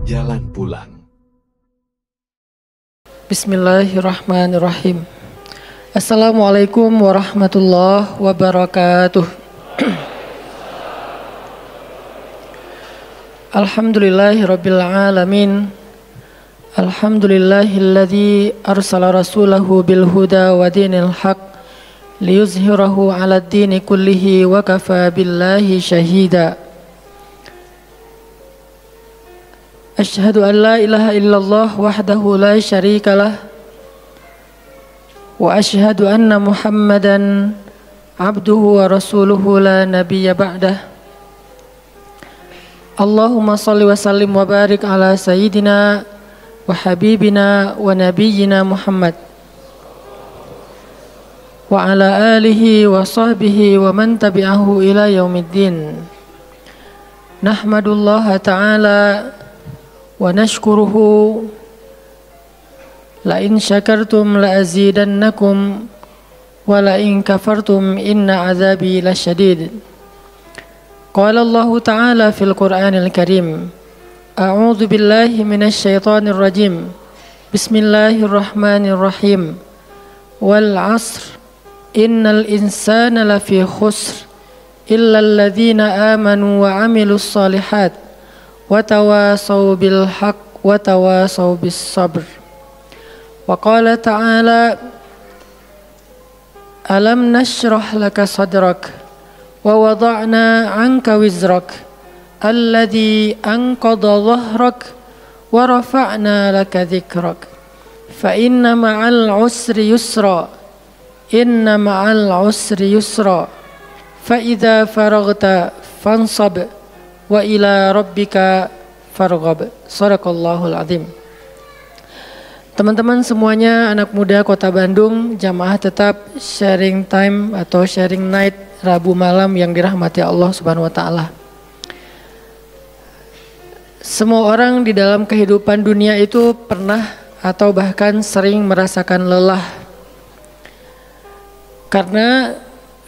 Jalan pulang. Bismillahirrahmanirrahim. Assalamualaikum warahmatullahi wabarakatuh. Alhamdulillahirabbil alamin. Alhamdulillahilladzi arsala rasulahu bil huda wa dinil haq liyuzhirahu 'alad dini kullihi wa kafa billahi syahida. Asyhadu an la ilaha illallah wahdahu la syarikalah wa asyhadu anna Muhammadan abduhu wa rasuluhu la nabiyya ba'dah. Allahumma salli wa sallim wa barik ala sayyidina wa habibina wa nabiyyina Muhammad wa ala alihi wa sahbihi wa man tabi'ahu ila yaumiddin. Nahmadullaha ta'ala wa nashkuruhu la in syakartum la azidannakum wa la in kafartum inna azabi lasyadid. Qala Allah Ta'ala fil Qur'anil Karim, a'udzu billahi minasy syaithanir rajim. Bismillahirrahmanirrahim. Wal 'asr innal insana lafi khusr illa alladhina amanu wa 'amilus shalihat wa tawasaw bil haqq wa tawasaw bis sabr. Wa qala ta'ala, alam nashrah laka sadrak wa wada'na 'anka wizrak alladhi anqadha dhahrak wa rafa'na laka dhikrak fa inna ma'al 'usri yusra inna ma'al 'usri yusra fa idza faraghta fansab wa ila rabbika farghab. Shadaqallahul azim. Teman-teman semuanya, anak muda Kota Bandung, jamaah tetap sharing time atau sharing night Rabu malam yang dirahmati Allah Subhanahu wa taala. Semua orang di dalam kehidupan dunia itu pernah atau bahkan sering merasakan lelah. Karena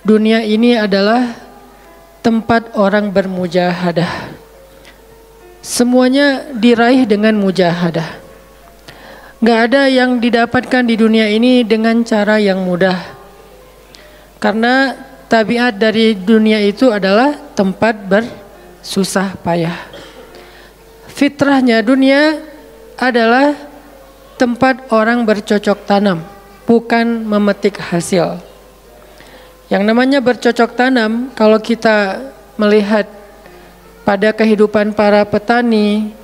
dunia ini adalah tempat orang bermujahadah. Semuanya diraih dengan mujahadah. Gak ada yang didapatkan di dunia ini dengan cara yang mudah. Karena tabiat dari dunia itu adalah tempat bersusah payah. Fitrahnya dunia adalah tempat orang bercocok tanam, bukan memetik hasil. Yang namanya bercocok tanam, kalau kita melihat pada kehidupan para petani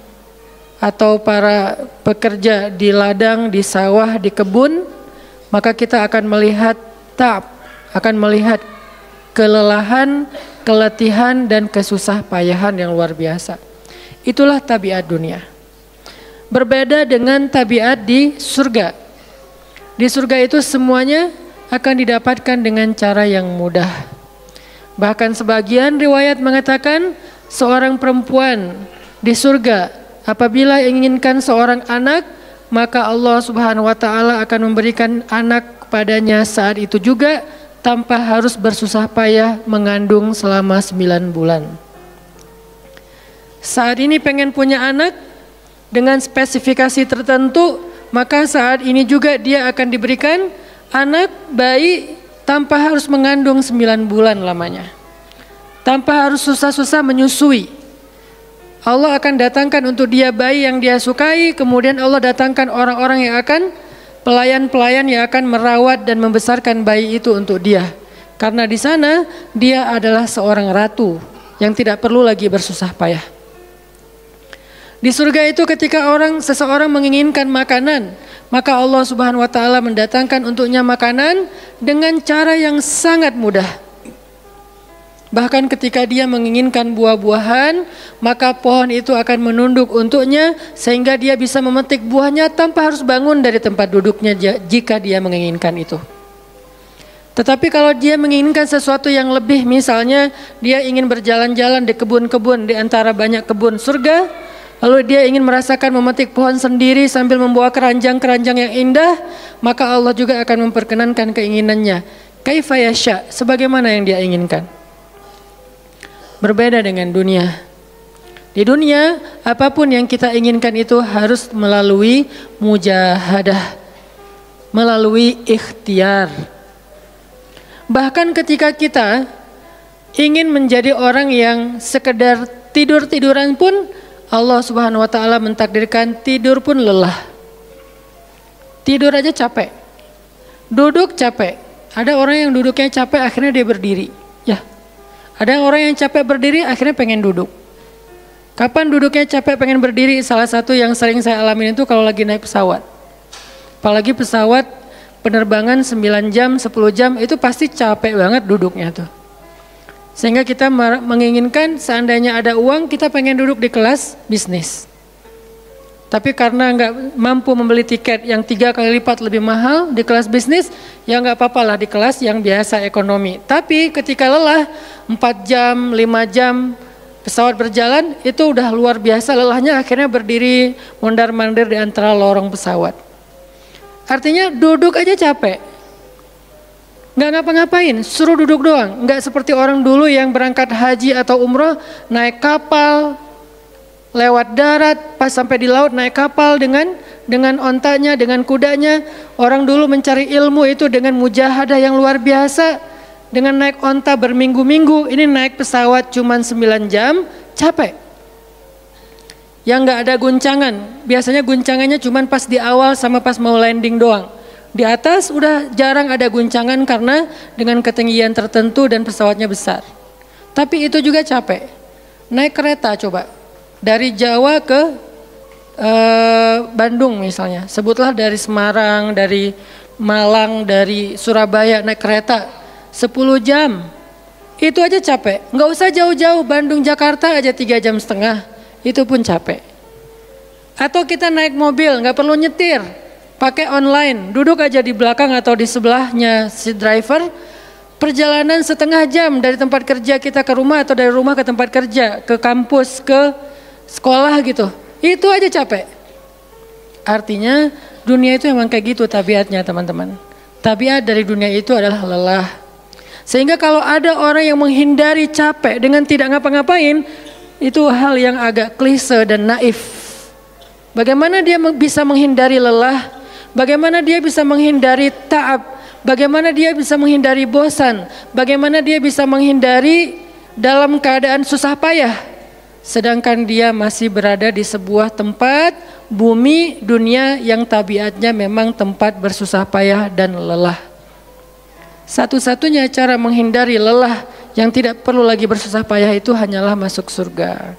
atau para pekerja di ladang, di sawah, di kebun, maka kita akan melihat akan melihat kelelahan, keletihan, dan kesusah payahan yang luar biasa. Itulah tabiat dunia. Berbeda dengan tabiat di surga. Di surga itu semuanya akan didapatkan dengan cara yang mudah. Bahkan sebagian riwayat mengatakan seorang perempuan di surga apabila inginkan seorang anak, maka Allah Subhanahu wa taala akan memberikan anak kepadanya saat itu juga tanpa harus bersusah payah mengandung selama 9 bulan. Saat ini pengen punya anak dengan spesifikasi tertentu, maka saat ini juga dia akan diberikan anak bayi tanpa harus mengandung 9 bulan lamanya. Tanpa harus susah-susah menyusui. Allah akan datangkan untuk dia bayi yang dia sukai, kemudian Allah datangkan orang-orang yang akan pelayan-pelayan yang akan merawat dan membesarkan bayi itu untuk dia. Karena di sana dia adalah seorang ratu yang tidak perlu lagi bersusah payah. Di surga itu ketika seseorang menginginkan makanan, maka Allah Subhanahu wa taala mendatangkan untuknya makanan dengan cara yang sangat mudah. Bahkan ketika dia menginginkan buah-buahan, maka pohon itu akan menunduk untuknya sehingga dia bisa memetik buahnya tanpa harus bangun dari tempat duduknya jika dia menginginkan itu. Tetapi kalau dia menginginkan sesuatu yang lebih, misalnya dia ingin berjalan-jalan di kebun-kebun di antara banyak kebun surga, lalu dia ingin merasakan memetik pohon sendiri sambil membawa keranjang-keranjang yang indah, maka Allah juga akan memperkenankan keinginannya. Kaifa yasha, sebagaimana yang dia inginkan. Berbeda dengan dunia. Di dunia, apapun yang kita inginkan itu harus melalui mujahadah, melalui ikhtiar. Bahkan ketika kita ingin menjadi orang yang sekedar tidur-tiduran pun, Allah Subhanahu wa taala mentakdirkan tidur pun lelah. Tidur aja capek. Duduk capek. Ada orang yang duduknya capek akhirnya dia berdiri. Ya. Ada orang yang capek berdiri akhirnya pengen duduk. Kapan duduknya capek pengen berdiri? Salah satu yang sering saya alamin itu kalau lagi naik pesawat. Apalagi pesawat penerbangan 9 jam, 10 jam itu pasti capek banget duduknya tuh. Sehingga kita menginginkan seandainya ada uang kita pengen duduk di kelas bisnis. Tapi karena nggak mampu membeli tiket yang 3 kali lipat lebih mahal di kelas bisnis, ya nggak apa-apa lah di kelas yang biasa ekonomi. Tapi ketika lelah 4 jam, 5 jam pesawat berjalan itu udah luar biasa lelahnya, akhirnya berdiri mondar-mandir di antara lorong pesawat. Artinya duduk aja capek. Nggak ngapa-ngapain, suruh duduk doang. Nggak seperti orang dulu yang berangkat haji atau umroh naik kapal, lewat darat, pas sampai di laut naik kapal dengan ontanya, dengan kudanya. Orang dulu mencari ilmu itu dengan mujahadah yang luar biasa. Dengan naik onta berminggu-minggu, ini naik pesawat cuma 9 jam, capek. Yang nggak ada guncangan, biasanya guncangannya cuma pas di awal sama pas mau landing doang. Di atas udah jarang ada guncangan karena dengan ketinggian tertentu dan pesawatnya besar. Tapi itu juga capek. Naik kereta coba, dari Jawa ke Bandung misalnya, sebutlah dari Semarang, dari Malang, dari Surabaya naik kereta 10 jam, itu aja capek. Nggak usah jauh-jauh, Bandung Jakarta aja 3,5 jam, itu pun capek. Atau kita naik mobil, nggak perlu nyetir, pakai online, duduk aja di belakang atau di sebelahnya si driver, perjalanan setengah jam dari tempat kerja kita ke rumah atau dari rumah ke tempat kerja, ke kampus, ke sekolah gitu, itu aja capek. Artinya dunia itu emang kayak gitu tabiatnya teman-teman. Tabiat dari dunia itu adalah lelah. Sehingga kalau ada orang yang menghindari capek dengan tidak ngapa-ngapain, itu hal yang agak klise dan naif. Bagaimana dia bisa menghindari lelah? Bagaimana dia bisa menghindari ta'ab? Bagaimana dia bisa menghindari bosan? Bagaimana dia bisa menghindari dalam keadaan susah payah? Sedangkan dia masih berada di sebuah tempat, bumi, dunia yang tabiatnya memang tempat bersusah payah dan lelah. Satu-satunya cara menghindari lelah yang tidak perlu lagi bersusah payah itu hanyalah masuk surga.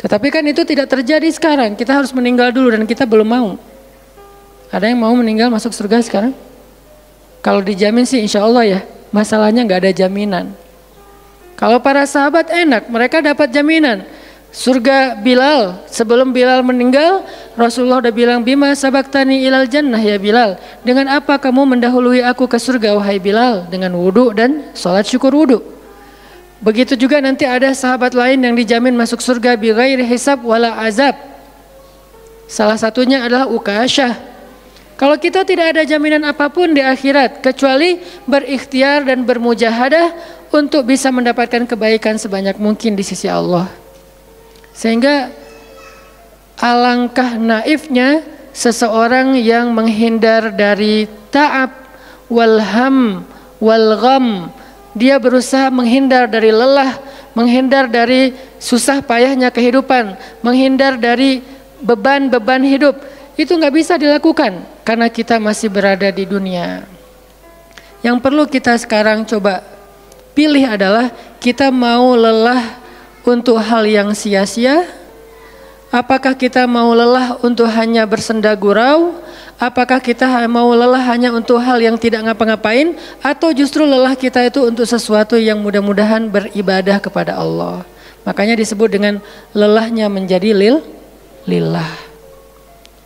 Tetapi kan itu tidak terjadi sekarang, kita harus meninggal dulu dan kita belum mau. Ada yang mau meninggal masuk surga sekarang? Kalau dijamin sih insya Allah ya, masalahnya nggak ada jaminan. Kalau para sahabat enak, mereka dapat jaminan. Surga Bilal, sebelum Bilal meninggal, Rasulullah udah bilang, bima sabaktani ilal jannah ya Bilal. Dengan apa kamu mendahului aku ke surga wahai Bilal? Dengan wudu dan sholat syukur wudu. Begitu juga nanti ada sahabat lain yang dijamin masuk surga bighairi hisab wala azab. Salah satunya adalah Ukasyah. Kalau kita tidak ada jaminan apapun di akhirat kecuali berikhtiar dan bermujahadah untuk bisa mendapatkan kebaikan sebanyak mungkin di sisi Allah. Sehingga alangkah naifnya seseorang yang menghindar dari ta'ab wal ham wal gham. Dia berusaha menghindar dari lelah, menghindar dari susah payahnya kehidupan, menghindar dari beban-beban hidup. Itu nggak bisa dilakukan karena kita masih berada di dunia. Yang perlu kita sekarang coba pilih adalah kita mau lelah untuk hal yang sia-sia? Apakah kita mau lelah untuk hanya bersenda gurau? Apakah kita mau lelah hanya untuk hal yang tidak ngapa-ngapain? Atau justru lelah kita itu untuk sesuatu yang mudah-mudahan beribadah kepada Allah? Makanya disebut dengan lelahnya menjadi lillah.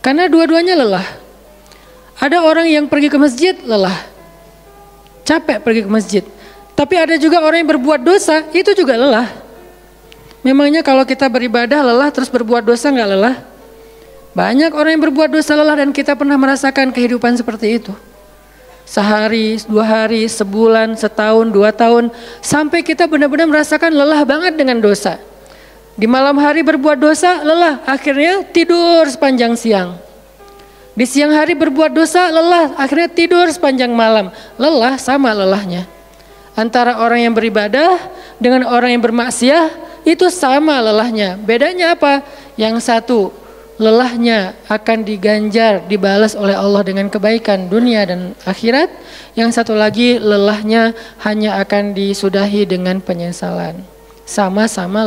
Karena dua-duanya lelah. Ada orang yang pergi ke masjid lelah, capek pergi ke masjid. Tapi ada juga orang yang berbuat dosa, itu juga lelah. Memangnya kalau kita beribadah lelah terus berbuat dosa nggak lelah? Banyak orang yang berbuat dosa lelah dan kita pernah merasakan kehidupan seperti itu. Sehari, 2 hari, sebulan, setahun, 2 tahun, sampai kita benar-benar merasakan lelah banget dengan dosa. Di malam hari berbuat dosa, lelah, akhirnya tidur sepanjang siang. Di siang hari berbuat dosa, lelah, akhirnya tidur sepanjang malam. Lelah sama lelahnya. Antara orang yang beribadah dengan orang yang bermaksiat itu sama lelahnya. Bedanya apa? Yang satu, lelahnya akan diganjar, dibalas oleh Allah dengan kebaikan dunia dan akhirat. Yang satu lagi, lelahnya hanya akan disudahi dengan penyesalan. Sama-sama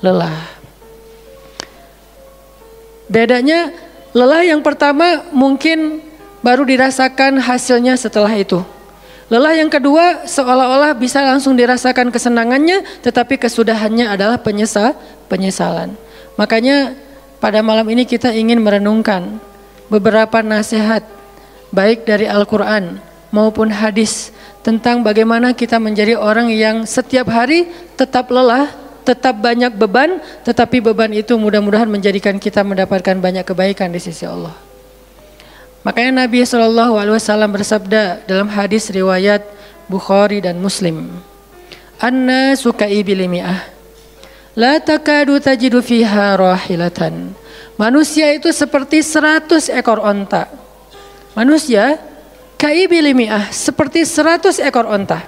lelah. Bedanya, lelah yang pertama mungkin baru dirasakan hasilnya setelah itu. Lelah yang kedua seolah-olah bisa langsung dirasakan kesenangannya, tetapi kesudahannya adalah penyesalan. Makanya pada malam ini kita ingin merenungkan beberapa nasihat baik dari Al-Quran maupun hadis tentang bagaimana kita menjadi orang yang setiap hari tetap lelah, tetap banyak beban, tetapi beban itu mudah-mudahan menjadikan kita mendapatkan banyak kebaikan di sisi Allah. Makanya Nabi SAW bersabda dalam hadis riwayat Bukhari dan Muslim, "An-nasu ka'ibili mi'ah, la takadu tajidu fiha rahilatan." Manusia itu seperti 100 ekor onta. Manusia ka'ibili mi'ah, seperti 100 ekor onta.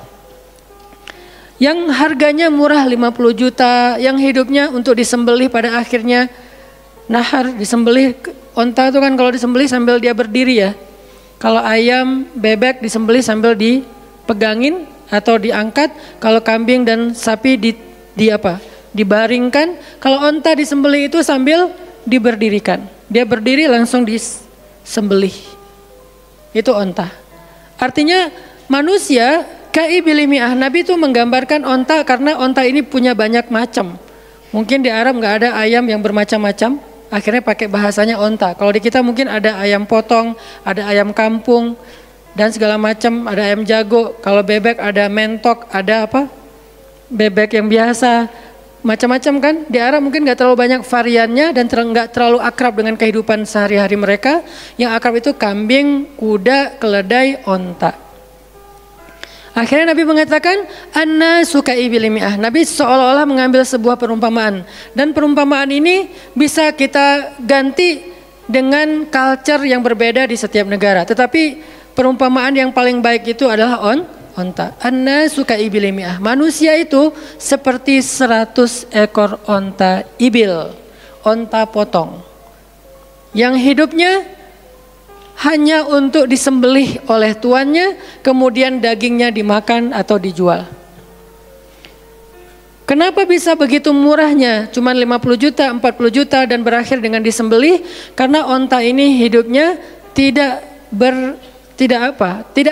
Yang harganya murah 50 juta, yang hidupnya untuk disembelih pada akhirnya nahar, disembelih. Onta itu kan kalau disembelih sambil dia berdiri ya. Kalau ayam, bebek disembelih sambil dipegangin atau diangkat. Kalau kambing dan sapi dibaringkan. Kalau onta disembelih itu sambil diberdirikan. Dia berdiri langsung disembelih. Itu onta. Artinya manusia ka'ibili mi'ah. Nabi itu menggambarkan onta karena onta ini punya banyak macam. Mungkin di Arab nggak ada ayam yang bermacam-macam. Akhirnya pakai bahasanya onta. Kalau di kita mungkin ada ayam potong, ada ayam kampung, dan segala macam. Ada ayam jago. Kalau bebek ada mentok, ada apa? Bebek yang biasa. Macam-macam kan. Di Arab mungkin nggak terlalu banyak variannya dan nggak terlalu akrab dengan kehidupan sehari-hari mereka. Yang akrab itu kambing, kuda, keledai, onta. Akhirnya Nabi mengatakan, "An-nasu ka'ibili mi'ah." Nabi seolah-olah mengambil sebuah perumpamaan. Dan perumpamaan ini bisa kita ganti dengan culture yang berbeda di setiap negara. Tetapi perumpamaan yang paling baik itu adalah onta. An-nasu ka'ibili mi'ah. Manusia itu seperti 100 ekor onta ibil. Onta potong. Yang hidupnya hanya untuk disembelih oleh tuannya, kemudian dagingnya dimakan atau dijual. Kenapa bisa begitu murahnya? Cuma 50 juta, 40 juta dan berakhir dengan disembelih? Karena onta ini hidupnya tidak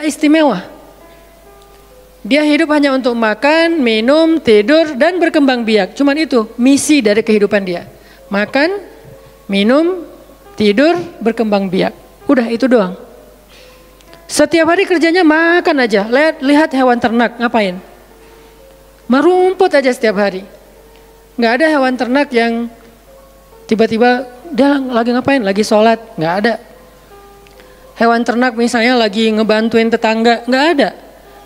istimewa. Dia hidup hanya untuk makan, minum, tidur dan berkembang biak. Cuman itu misi dari kehidupan dia. Makan, minum, tidur, berkembang biak. Udah itu doang. Setiap hari kerjanya makan aja. Lihat hewan ternak ngapain? Merumput aja setiap hari. Nggak ada hewan ternak yang tiba-tiba dia lagi ngapain? Lagi sholat. Nggak ada. Hewan ternak misalnya lagi ngebantuin tetangga. Nggak ada.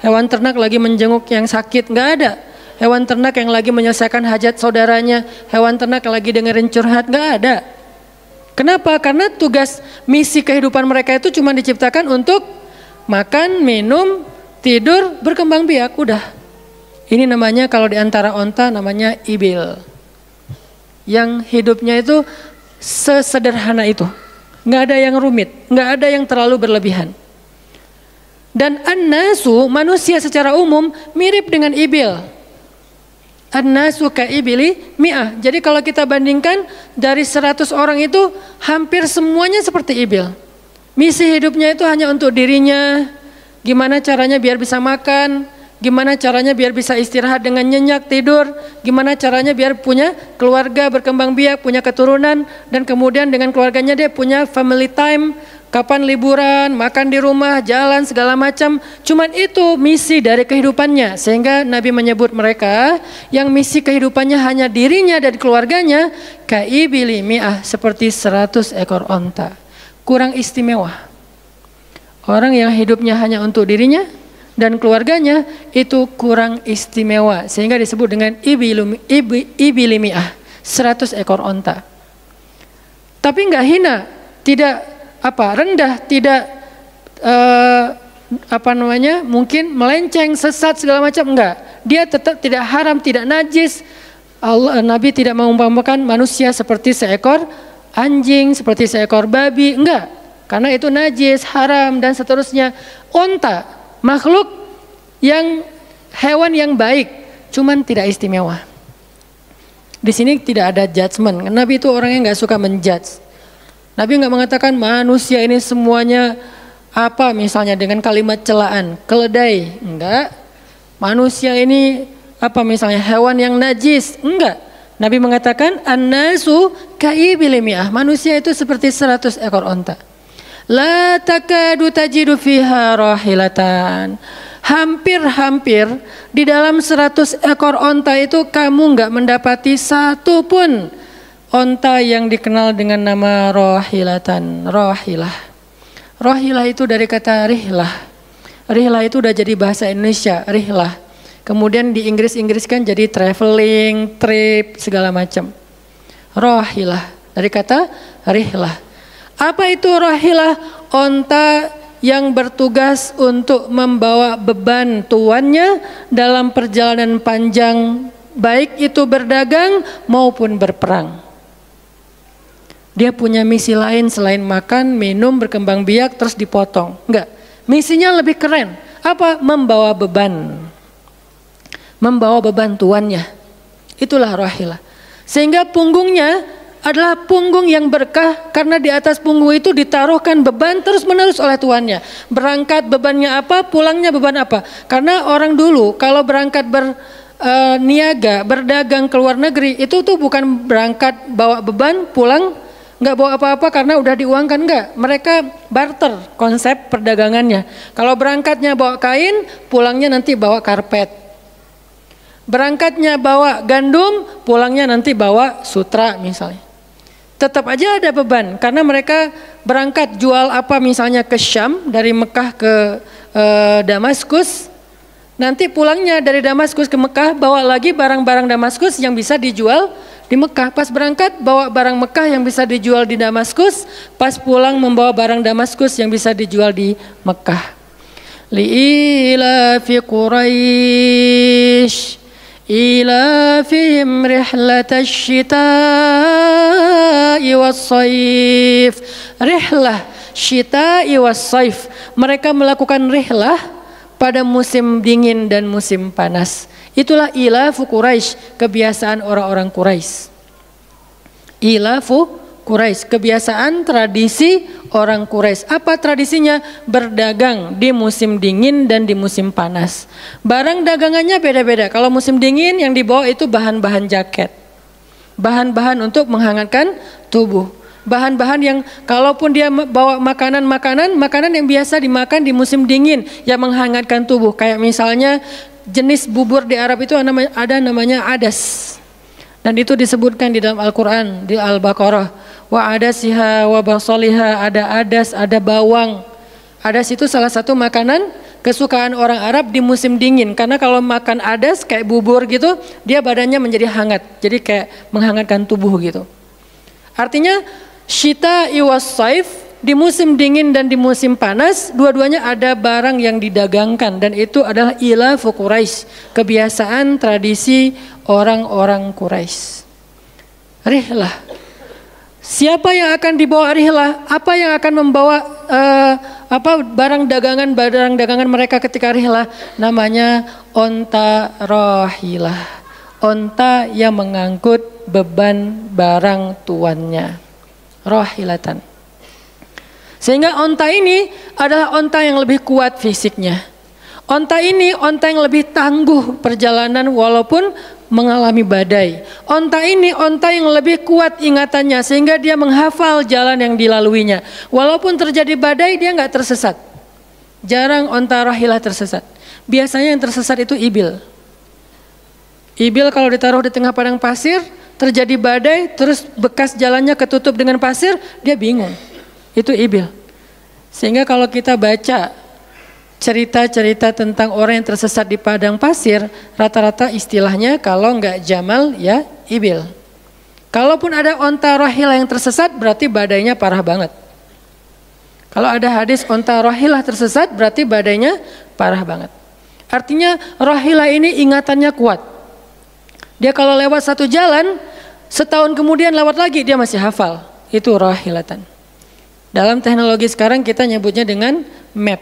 Hewan ternak lagi menjenguk yang sakit. Nggak ada. Hewan ternak yang lagi menyelesaikan hajat saudaranya. Hewan ternak yang lagi dengerin curhat. Nggak ada. Kenapa? Karena tugas misi kehidupan mereka itu cuma diciptakan untuk makan, minum, tidur, berkembang biak, udah. Ini namanya kalau di antara onta namanya ibil. Yang hidupnya itu sesederhana itu. Nggak ada yang rumit, nggak ada yang terlalu berlebihan. Dan an-nasu, manusia secara umum mirip dengan ibil. An-nasu ka'ibili mi'ah. Jadi kalau kita bandingkan dari 100 orang itu hampir semuanya seperti ibil. Misi hidupnya itu hanya untuk dirinya. Gimana caranya biar bisa makan, gimana caranya biar bisa istirahat dengan nyenyak tidur, gimana caranya biar punya keluarga, berkembang biak, punya keturunan, dan kemudian dengan keluarganya dia punya family time. Kapan liburan, makan di rumah, jalan segala macam. Cuman itu misi dari kehidupannya. Sehingga Nabi menyebut mereka yang misi kehidupannya hanya dirinya dan keluarganya, ka'ibili mi'ah, seperti 100 ekor onta. Kurang istimewa. Orang yang hidupnya hanya untuk dirinya dan keluarganya itu kurang istimewa. Sehingga disebut dengan ibili mi'ah, 100 ekor onta. Tapi nggak hina, tidak rendah, tidak mungkin melenceng, sesat segala macam, enggak. Dia tetap tidak haram, tidak najis. Nabi tidak mengumpamakan manusia seperti seekor anjing, seperti seekor babi, enggak. Karena itu najis, haram dan seterusnya. Onta, makhluk yang hewan yang baik, cuman tidak istimewa. Di sini tidak ada judgement. Nabi itu orang yang nggak suka menjudge. Nabi nggak mengatakan manusia ini semuanya misalnya dengan kalimat celaan, keledai, enggak. Manusia ini misalnya hewan yang najis, enggak. Nabi mengatakan an-nasu ka'ibili mi'ah, manusia itu seperti 100 ekor onta. La takadu tajidu fiha rahilatan. Hampir-hampir di dalam 100 ekor onta itu kamu enggak mendapati satu pun onta yang dikenal dengan nama rahilatan, rahilah. Rahilah itu dari kata rihlah. Rihlah itu udah jadi bahasa Indonesia, rihlah. Kemudian di Inggris-Inggriskan jadi traveling, trip, segala macam. Rahilah, dari kata rihlah. Apa itu rahilah? Onta yang bertugas untuk membawa beban tuannya dalam perjalanan panjang, baik itu berdagang maupun berperang. Dia punya misi lain selain makan, minum, berkembang biak, terus dipotong. Enggak, misinya lebih keren. Apa? Membawa beban. Membawa beban tuannya. Itulah rahilah. Sehingga punggungnya adalah punggung yang berkah, karena di atas punggung itu ditaruhkan beban terus menerus oleh tuannya. Berangkat bebannya apa, pulangnya beban apa. Karena orang dulu kalau berangkat berniaga, berdagang ke luar negeri, itu tuh bukan berangkat bawa beban, pulang nggak bawa apa-apa karena udah diuangkan, enggak. Mereka barter konsep perdagangannya. Kalau berangkatnya bawa kain, pulangnya nanti bawa karpet. Berangkatnya bawa gandum, pulangnya nanti bawa sutra misalnya. Tetap aja ada beban karena mereka berangkat jual misalnya ke Syam, dari Mekah ke Damaskus. Nanti pulangnya dari Damaskus ke Mekah bawa lagi barang-barang Damaskus yang bisa dijual di Mekah. Pas berangkat bawa barang Mekah yang bisa dijual di Damaskus, pas pulang membawa barang Damaskus yang bisa dijual di Mekah. Li'ila fi Quraisy ilafihim rihlatash syita'i was-saif. Rihlah syita'i was-saif. Mereka melakukan rihlah pada musim dingin dan musim panas. Itulah ilafu Quraisy, kebiasaan orang-orang Quraisy. Ilafu Quraisy, kebiasaan tradisi orang Quraisy. Apa tradisinya? Berdagang di musim dingin dan di musim panas. Barang dagangannya beda-beda. Kalau musim dingin yang dibawa itu bahan-bahan jaket, bahan-bahan untuk menghangatkan tubuh, bahan-bahan yang kalaupun dia bawa makanan yang biasa dimakan di musim dingin yang menghangatkan tubuh. Kayak misalnya jenis bubur di Arab itu ada namanya adas. Dan itu disebutkan di dalam Al-Quran, di Al-Baqarah. Wa adasiha wa basaliha, ada adas, ada bawang. Adas itu salah satu makanan kesukaan orang Arab di musim dingin. Karena kalau makan adas kayak bubur gitu, dia badannya menjadi hangat. Jadi kayak menghangatkan tubuh gitu. Artinya syita'i was-saif, di musim dingin dan di musim panas, dua-duanya ada barang yang didagangkan. Dan itu adalah ilafu Quraisy, kebiasaan tradisi orang-orang Quraisy. Rihlah. Siapa yang akan dibawa rihlah? Apa yang akan membawa barang dagangan mereka ketika rihlah? Namanya onta rahilah. Onta yang mengangkut beban barang tuannya. Rahilatan. Sehingga onta ini adalah onta yang lebih kuat fisiknya. Onta ini onta yang lebih tangguh perjalanan walaupun mengalami badai. Onta ini onta yang lebih kuat ingatannya sehingga dia menghafal jalan yang dilaluinya. Walaupun terjadi badai dia nggak tersesat. Jarang onta rahilah tersesat. Biasanya yang tersesat itu ibil. Ibil kalau ditaruh di tengah padang pasir, terjadi badai, terus bekas jalannya ketutup dengan pasir, dia bingung. Itu ibil. Sehingga kalau kita baca cerita-cerita tentang orang yang tersesat di padang pasir, rata-rata istilahnya kalau enggak jamal ya ibil. Kalaupun ada onta rohilah yang tersesat, berarti badainya parah banget. Kalau ada hadis onta rohilah tersesat, berarti badainya parah banget. Artinya rohilah ini ingatannya kuat. Dia kalau lewat satu jalan, setahun kemudian lewat lagi dia masih hafal. Itu rohilatan. Dalam teknologi sekarang kita nyebutnya dengan map.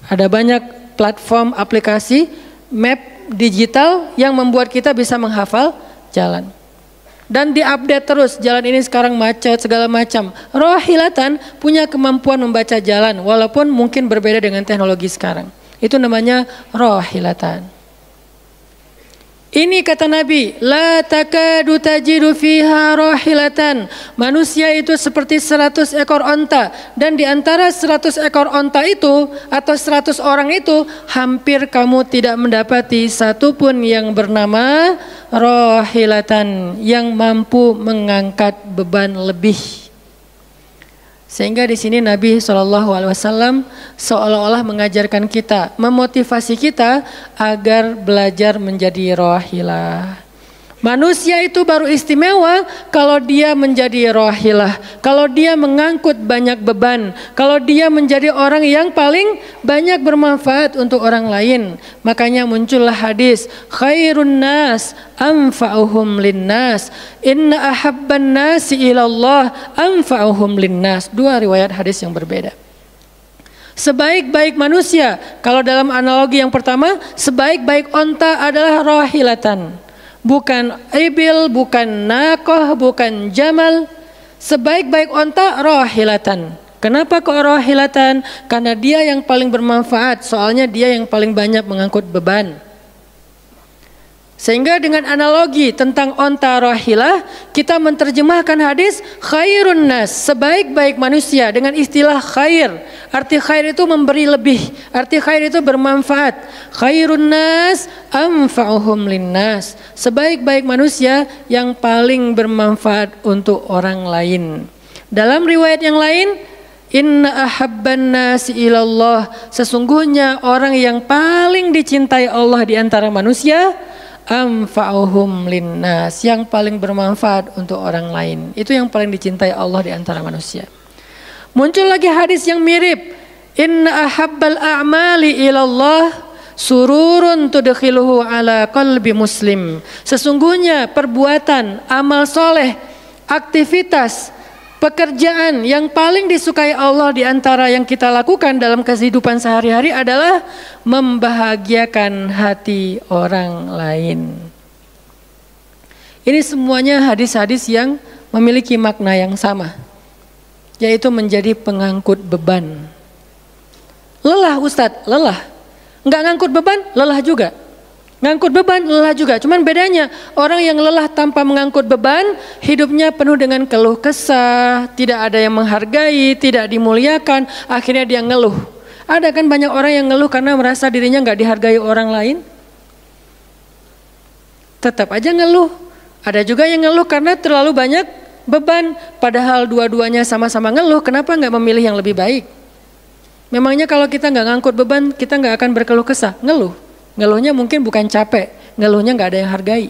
Ada banyak platform aplikasi map digital yang membuat kita bisa menghafal jalan. Dan diupdate terus, jalan ini sekarang macet segala macam. Rohilatan punya kemampuan membaca jalan walaupun mungkin berbeda dengan teknologi sekarang. Itu namanya rohilatan. Ini kata Nabi, la takadu tajidu fiha rohilatan. Manusia itu seperti 100 ekor onta. Dan di antara 100 ekor onta itu atau 100 orang itu, hampir kamu tidak mendapati satupun yang bernama rohilatan, yang mampu mengangkat beban lebih. Sehingga di sini Nabi SAW seolah-olah mengajarkan kita, memotivasi kita agar belajar menjadi rohilah. Manusia itu baru istimewa kalau dia menjadi rohilah, kalau dia mengangkut banyak beban, kalau dia menjadi orang yang paling banyak bermanfaat untuk orang lain. Makanya muncullah hadis, khairun nas anfa'uhum linnas, inna ahabban nasi ilallah anfa'uhum linnas. Dua riwayat hadis yang berbeda. Sebaik-baik manusia, kalau dalam analogi yang pertama, sebaik-baik onta adalah rohilatan. Bukan ibil, bukan nakoh, bukan jamal. Sebaik-baik onta rohilatan. Kenapa kok rohilatan? Karena dia yang paling bermanfaat. Soalnya dia yang paling banyak mengangkut beban. Sehingga dengan analogi tentang onta rohilah, kita menerjemahkan hadis khairun nas, sebaik-baik manusia dengan istilah khair. Arti khair itu memberi lebih, arti khair itu bermanfaat. Khairun nas anfa'uhum linnas, sebaik-baik manusia yang paling bermanfaat untuk orang lain. Dalam riwayat yang lain, inna ahabban nasi ilallah, sesungguhnya orang yang paling dicintai Allah di antara manusia, anfa'uhum linnas, yang paling bermanfaat untuk orang lain. Itu yang paling dicintai Allah di antara manusia. Muncul lagi hadis yang mirip, inna ahabbal a'mali ilallah sururun tudkhiluhu ala qalbi muslim. Sesungguhnya perbuatan, amal soleh, aktivitas, pekerjaan yang paling disukai Allah di antara yang kita lakukan dalam kehidupan sehari-hari adalah membahagiakan hati orang lain. Ini semuanya hadis-hadis yang memiliki makna yang sama, yaitu menjadi pengangkut beban. Lelah Ustadz, lelah. Enggak ngangkut beban, lelah juga. Ngangkut beban, lelah juga. Cuman bedanya, orang yang lelah tanpa mengangkut beban, hidupnya penuh dengan keluh kesah, tidak ada yang menghargai, tidak dimuliakan, akhirnya dia ngeluh. Ada kan banyak orang yang ngeluh karena merasa dirinya nggak dihargai orang lain. Tetap aja ngeluh. Ada juga yang ngeluh karena terlalu banyak beban, padahal dua-duanya sama-sama ngeluh, kenapa nggak memilih yang lebih baik? Memangnya kalau kita nggak ngangkut beban, kita nggak akan berkeluh kesah, ngeluh. Ngeluhnya mungkin bukan capek, ngeluhnya nggak ada yang hargai.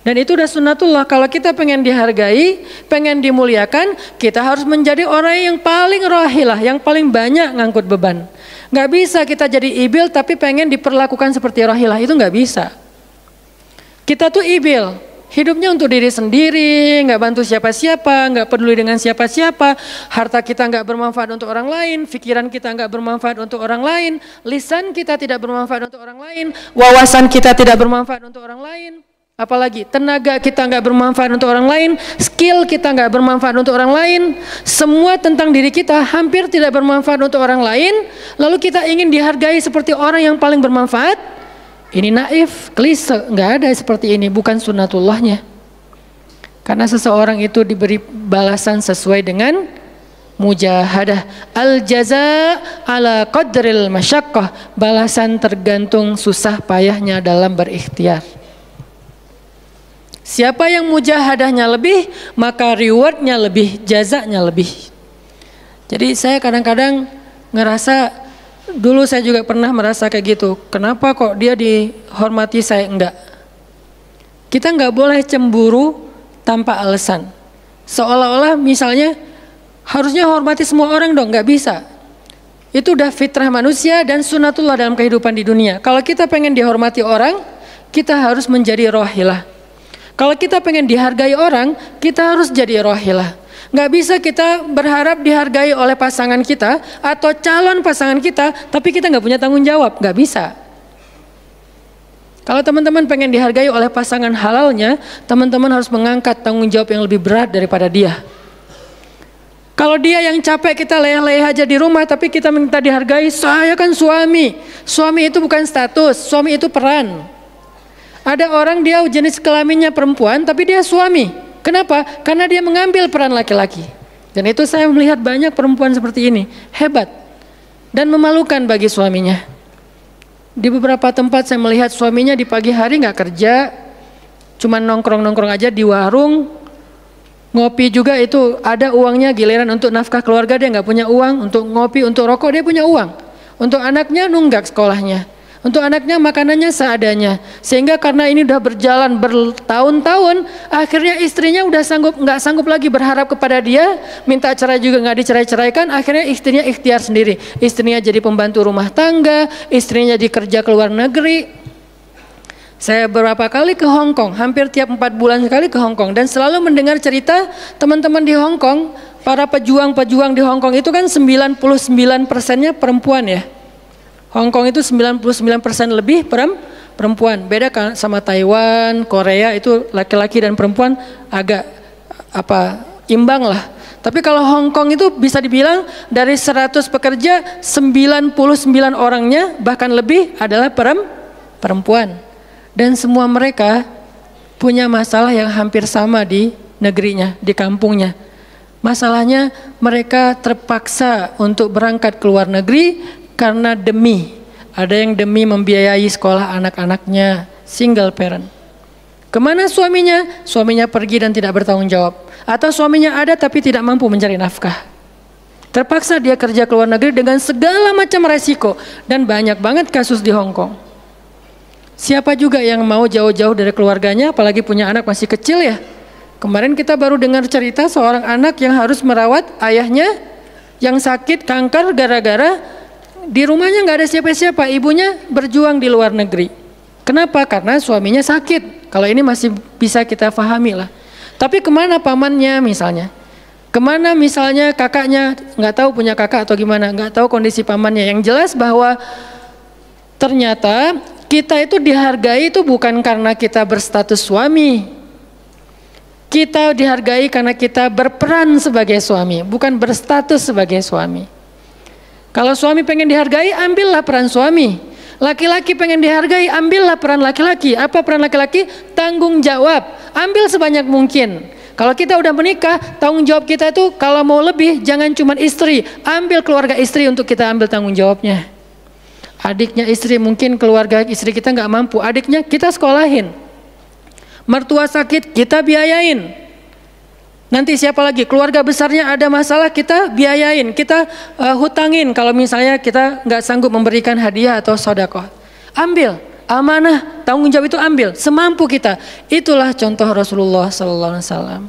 Dan itu udah sunnatullah, kalau kita pengen dihargai, pengen dimuliakan, kita harus menjadi orang yang paling rohilah, yang paling banyak ngangkut beban. Nggak bisa kita jadi ibil tapi pengen diperlakukan seperti rohilah, itu nggak bisa. Kita tuh ibil, hidupnya untuk diri sendiri, nggak bantu siapa-siapa, nggak peduli dengan siapa-siapa, harta kita nggak bermanfaat untuk orang lain, pikiran kita nggak bermanfaat untuk orang lain, lisan kita tidak bermanfaat untuk orang lain, wawasan kita tidak bermanfaat untuk orang lain, apalagi tenaga kita nggak bermanfaat untuk orang lain, skill kita nggak bermanfaat untuk orang lain, semua tentang diri kita hampir tidak bermanfaat untuk orang lain, lalu kita ingin dihargai seperti orang yang paling bermanfaat. Ini naif, klise, nggak ada seperti ini, bukan sunnatullahnya. Karena seseorang itu diberi balasan sesuai dengan mujahadah. Al-jaza ala qadril masyaqqah, balasan tergantung susah payahnya dalam berikhtiar. Siapa yang mujahadahnya lebih, maka rewardnya lebih, jazanya lebih. Jadi saya kadang-kadang ngerasa, dulu saya juga pernah merasa kayak gitu. Kenapa kok dia dihormati saya enggak? Kita enggak boleh cemburu tanpa alasan. Seolah-olah misalnya harusnya hormati semua orang dong, nggak bisa. Itu udah fitrah manusia dan sunatullah dalam kehidupan di dunia. Kalau kita pengen dihormati orang, kita harus menjadi rohilah. Kalau kita pengen dihargai orang, kita harus jadi rohilah. Nggak bisa kita berharap dihargai oleh pasangan kita atau calon pasangan kita, tapi kita nggak punya tanggung jawab, nggak bisa. Kalau teman-teman pengen dihargai oleh pasangan halalnya, teman-teman harus mengangkat tanggung jawab yang lebih berat daripada dia. Kalau dia yang capek kita leyeh-leyeh aja di rumah, tapi kita minta dihargai, saya kan suami. Suami itu bukan status, suami itu peran. Ada orang dia jenis kelaminnya perempuan, tapi dia suami. Kenapa? Karena dia mengambil peran laki-laki. Dan itu saya melihat banyak perempuan seperti ini, hebat dan memalukan bagi suaminya. Di beberapa tempat saya melihat suaminya di pagi hari nggak kerja, cuma nongkrong-nongkrong aja di warung. Ngopi juga itu ada uangnya, giliran untuk nafkah keluarga dia nggak punya uang, untuk ngopi, untuk rokok dia punya uang. Untuk anaknya nunggak sekolahnya, untuk anaknya makanannya seadanya. Sehingga karena ini udah berjalan bertahun-tahun, akhirnya istrinya udah nggak sanggup lagi berharap kepada dia, minta cerai juga nggak dicerai-ceraikan, akhirnya istrinya ikhtiar sendiri. Istrinya jadi pembantu rumah tangga, istrinya jadi kerja ke luar negeri. Saya beberapa kali ke Hong Kong, hampir tiap 4 bulan sekali ke Hong Kong, dan selalu mendengar cerita teman-teman di Hong Kong, para pejuang-pejuang di Hong Kong itu kan 99%-nya perempuan ya. Hong Kong itu 99% lebih perempuan. Beda kan sama Taiwan, Korea itu laki-laki dan perempuan agak imbang lah. Tapi kalau Hong Kong itu bisa dibilang dari 100 pekerja 99 orangnya bahkan lebih adalah perempuan. Dan semua mereka punya masalah yang hampir sama di negerinya, di kampungnya. Masalahnya mereka terpaksa untuk berangkat ke luar negeri karena ada yang demi membiayai sekolah anak-anaknya, single parent. Kemana suaminya? Suaminya pergi dan tidak bertanggung jawab. Atau suaminya ada tapi tidak mampu mencari nafkah. Terpaksa dia kerja ke luar negeri dengan segala macam resiko. Dan banyak banget kasus di Hong Kong. Siapa juga yang mau jauh-jauh dari keluarganya, apalagi punya anak masih kecil ya. Kemarin kita baru dengar cerita seorang anak yang harus merawat ayahnya yang sakit kanker gara-gara di rumahnya nggak ada siapa-siapa, ibunya berjuang di luar negeri. Kenapa? Karena suaminya sakit. Kalau ini masih bisa kita pahami lah. Tapi kemana pamannya misalnya? Kemana misalnya kakaknya, nggak tahu punya kakak atau gimana, nggak tahu kondisi pamannya. Yang jelas bahwa ternyata kita itu dihargai itu bukan karena kita berstatus suami. Kita dihargai karena kita berperan sebagai suami, bukan berstatus sebagai suami. Kalau suami pengen dihargai, ambillah peran suami. Laki-laki pengen dihargai, ambillah peran laki-laki. Apa peran laki-laki? Tanggung jawab. Ambil sebanyak mungkin. Kalau kita udah menikah, tanggung jawab kita itu kalau mau lebih, jangan cuma istri. Ambil keluarga istri untuk kita ambil tanggung jawabnya. Adiknya istri, mungkin keluarga istri kita nggak mampu, adiknya kita sekolahin. Mertua sakit, kita biayain. Nanti siapa lagi? Keluarga besarnya ada masalah, kita biayain, kita hutangin. Kalau misalnya kita nggak sanggup memberikan hadiah atau sedekah, ambil amanah, tanggung jawab itu ambil semampu kita. Itulah contoh Rasulullah SAW.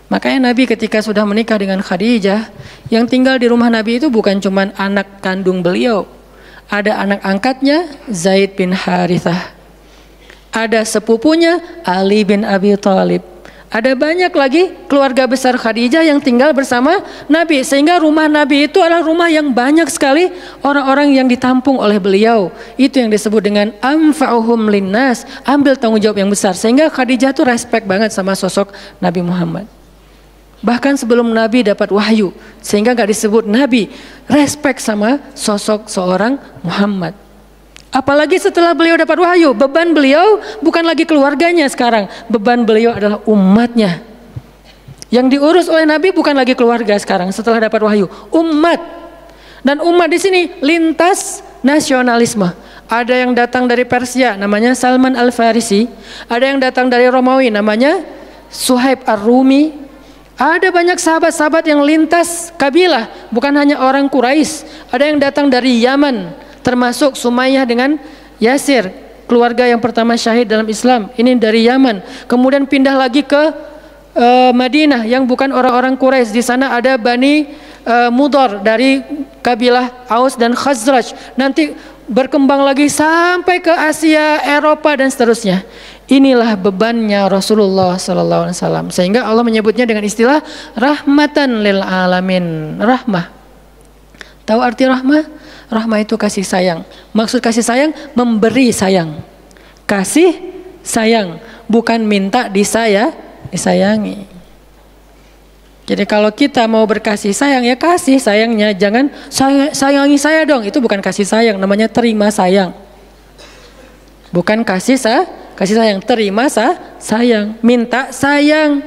Makanya Nabi ketika sudah menikah dengan Khadijah, yang tinggal di rumah Nabi itu bukan cuma anak kandung beliau. Ada anak angkatnya Zaid bin Harithah, ada sepupunya Ali bin Abi Thalib, ada banyak lagi keluarga besar Khadijah yang tinggal bersama Nabi. Sehingga rumah Nabi itu adalah rumah yang banyak sekali orang-orang yang ditampung oleh beliau. Itu yang disebut dengan anfa'uhum linnas, ambil tanggung jawab yang besar. Sehingga Khadijah tuh respect banget sama sosok Nabi Muhammad. Bahkan sebelum Nabi dapat wahyu, sehingga gak disebut Nabi, respect sama sosok seorang Muhammad. Apalagi setelah beliau dapat wahyu, beban beliau bukan lagi keluarganya sekarang, beban beliau adalah umatnya. Yang diurus oleh Nabi bukan lagi keluarga sekarang setelah dapat wahyu, umat. Dan umat di sini lintas nasionalisme. Ada yang datang dari Persia, namanya Salman Al-Farisi. Ada yang datang dari Romawi, namanya Suhaib Ar-Rumi. Ada banyak sahabat-sahabat yang lintas kabilah, bukan hanya orang Quraisy. Ada yang datang dari Yaman, termasuk Sumayyah dengan Yasir, keluarga yang pertama syahid dalam Islam. Ini dari Yaman. Kemudian pindah lagi ke Madinah yang bukan orang-orang Quraisy. Di sana ada Bani Mudhar dari kabilah Aus dan Khazraj. Nanti berkembang lagi sampai ke Asia, Eropa dan seterusnya. Inilah bebannya Rasulullah sallallahu alaihi wasallam. Sehingga Allah menyebutnya dengan istilah rahmatan lil alamin. Rahmah. Tahu arti rahmah? Rahmah itu kasih sayang. Maksud kasih sayang memberi sayang. Kasih sayang, bukan minta disayangi. Jadi kalau kita mau berkasih sayang, ya kasih sayangnya, jangan sayangi saya dong. Itu bukan kasih sayang, namanya terima sayang. Bukan kasih sayang, terima sayang, minta sayang.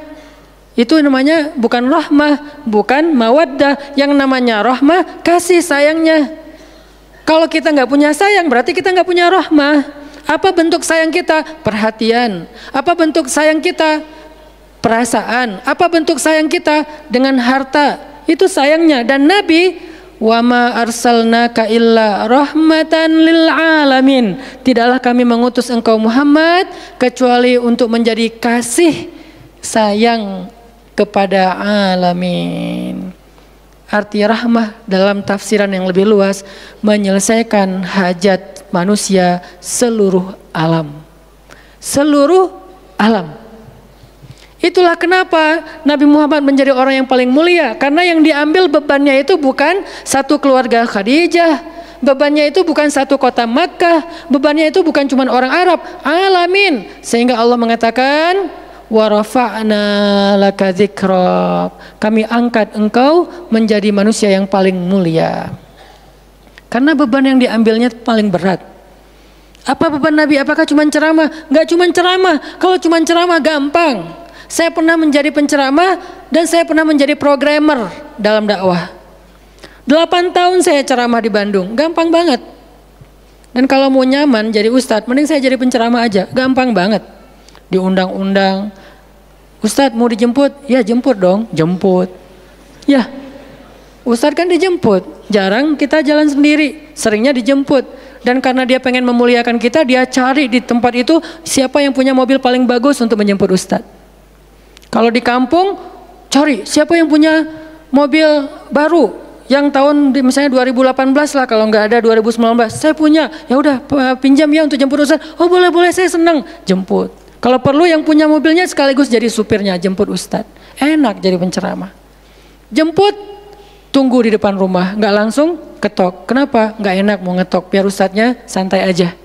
Itu namanya bukan rahmah, bukan mawaddah. Yang namanya rahmah kasih sayangnya. Kalau kita nggak punya sayang, berarti kita nggak punya rahmah. Apa bentuk sayang kita? Perhatian. Apa bentuk sayang kita? Perasaan. Apa bentuk sayang kita? Dengan harta. Itu sayangnya. Dan Nabi, wa ma arsalnaka illa rahmatan lil alamin. Tidaklah kami mengutus engkau Muhammad kecuali untuk menjadi kasih sayang kepada alamin. Arti rahmah dalam tafsiran yang lebih luas menyelesaikan hajat manusia seluruh alam. Seluruh alam. Itulah kenapa Nabi Muhammad menjadi orang yang paling mulia. Karena yang diambil bebannya itu bukan satu keluarga Khadijah. Bebannya itu bukan satu kota Makkah. Bebannya itu bukan cuma orang Arab. Alamin. Sehingga Allah mengatakan, wa rafa'na laka dzikrak. Kami angkat engkau menjadi manusia yang paling mulia. Karena beban yang diambilnya paling berat. Apa beban Nabi? Apakah cuma ceramah? Enggak cuma ceramah. Kalau cuma ceramah gampang. Saya pernah menjadi penceramah dan saya pernah menjadi programmer dalam dakwah. 8 tahun saya ceramah di Bandung, gampang banget. Dan kalau mau nyaman jadi ustadz, mending saya jadi penceramah aja, gampang banget. Diundang-undang, ustadz mau dijemput? Ya jemput dong, jemput. Ya, ustadz kan dijemput, jarang kita jalan sendiri, seringnya dijemput. Dan karena dia pengen memuliakan kita, dia cari di tempat itu siapa yang punya mobil paling bagus untuk menjemput ustadz. Kalau di kampung, cari siapa yang punya mobil baru yang tahun misalnya 2018 lah, kalau nggak ada 2019. Saya punya, ya udah pinjam ya untuk jemput ustadz. Oh boleh, saya senang, jemput. Kalau perlu yang punya mobilnya sekaligus jadi supirnya, jemput ustadz. Enak jadi penceramah. Jemput, tunggu di depan rumah, nggak langsung ketok. Kenapa? Nggak enak mau ngetok, biar ustadznya santai aja.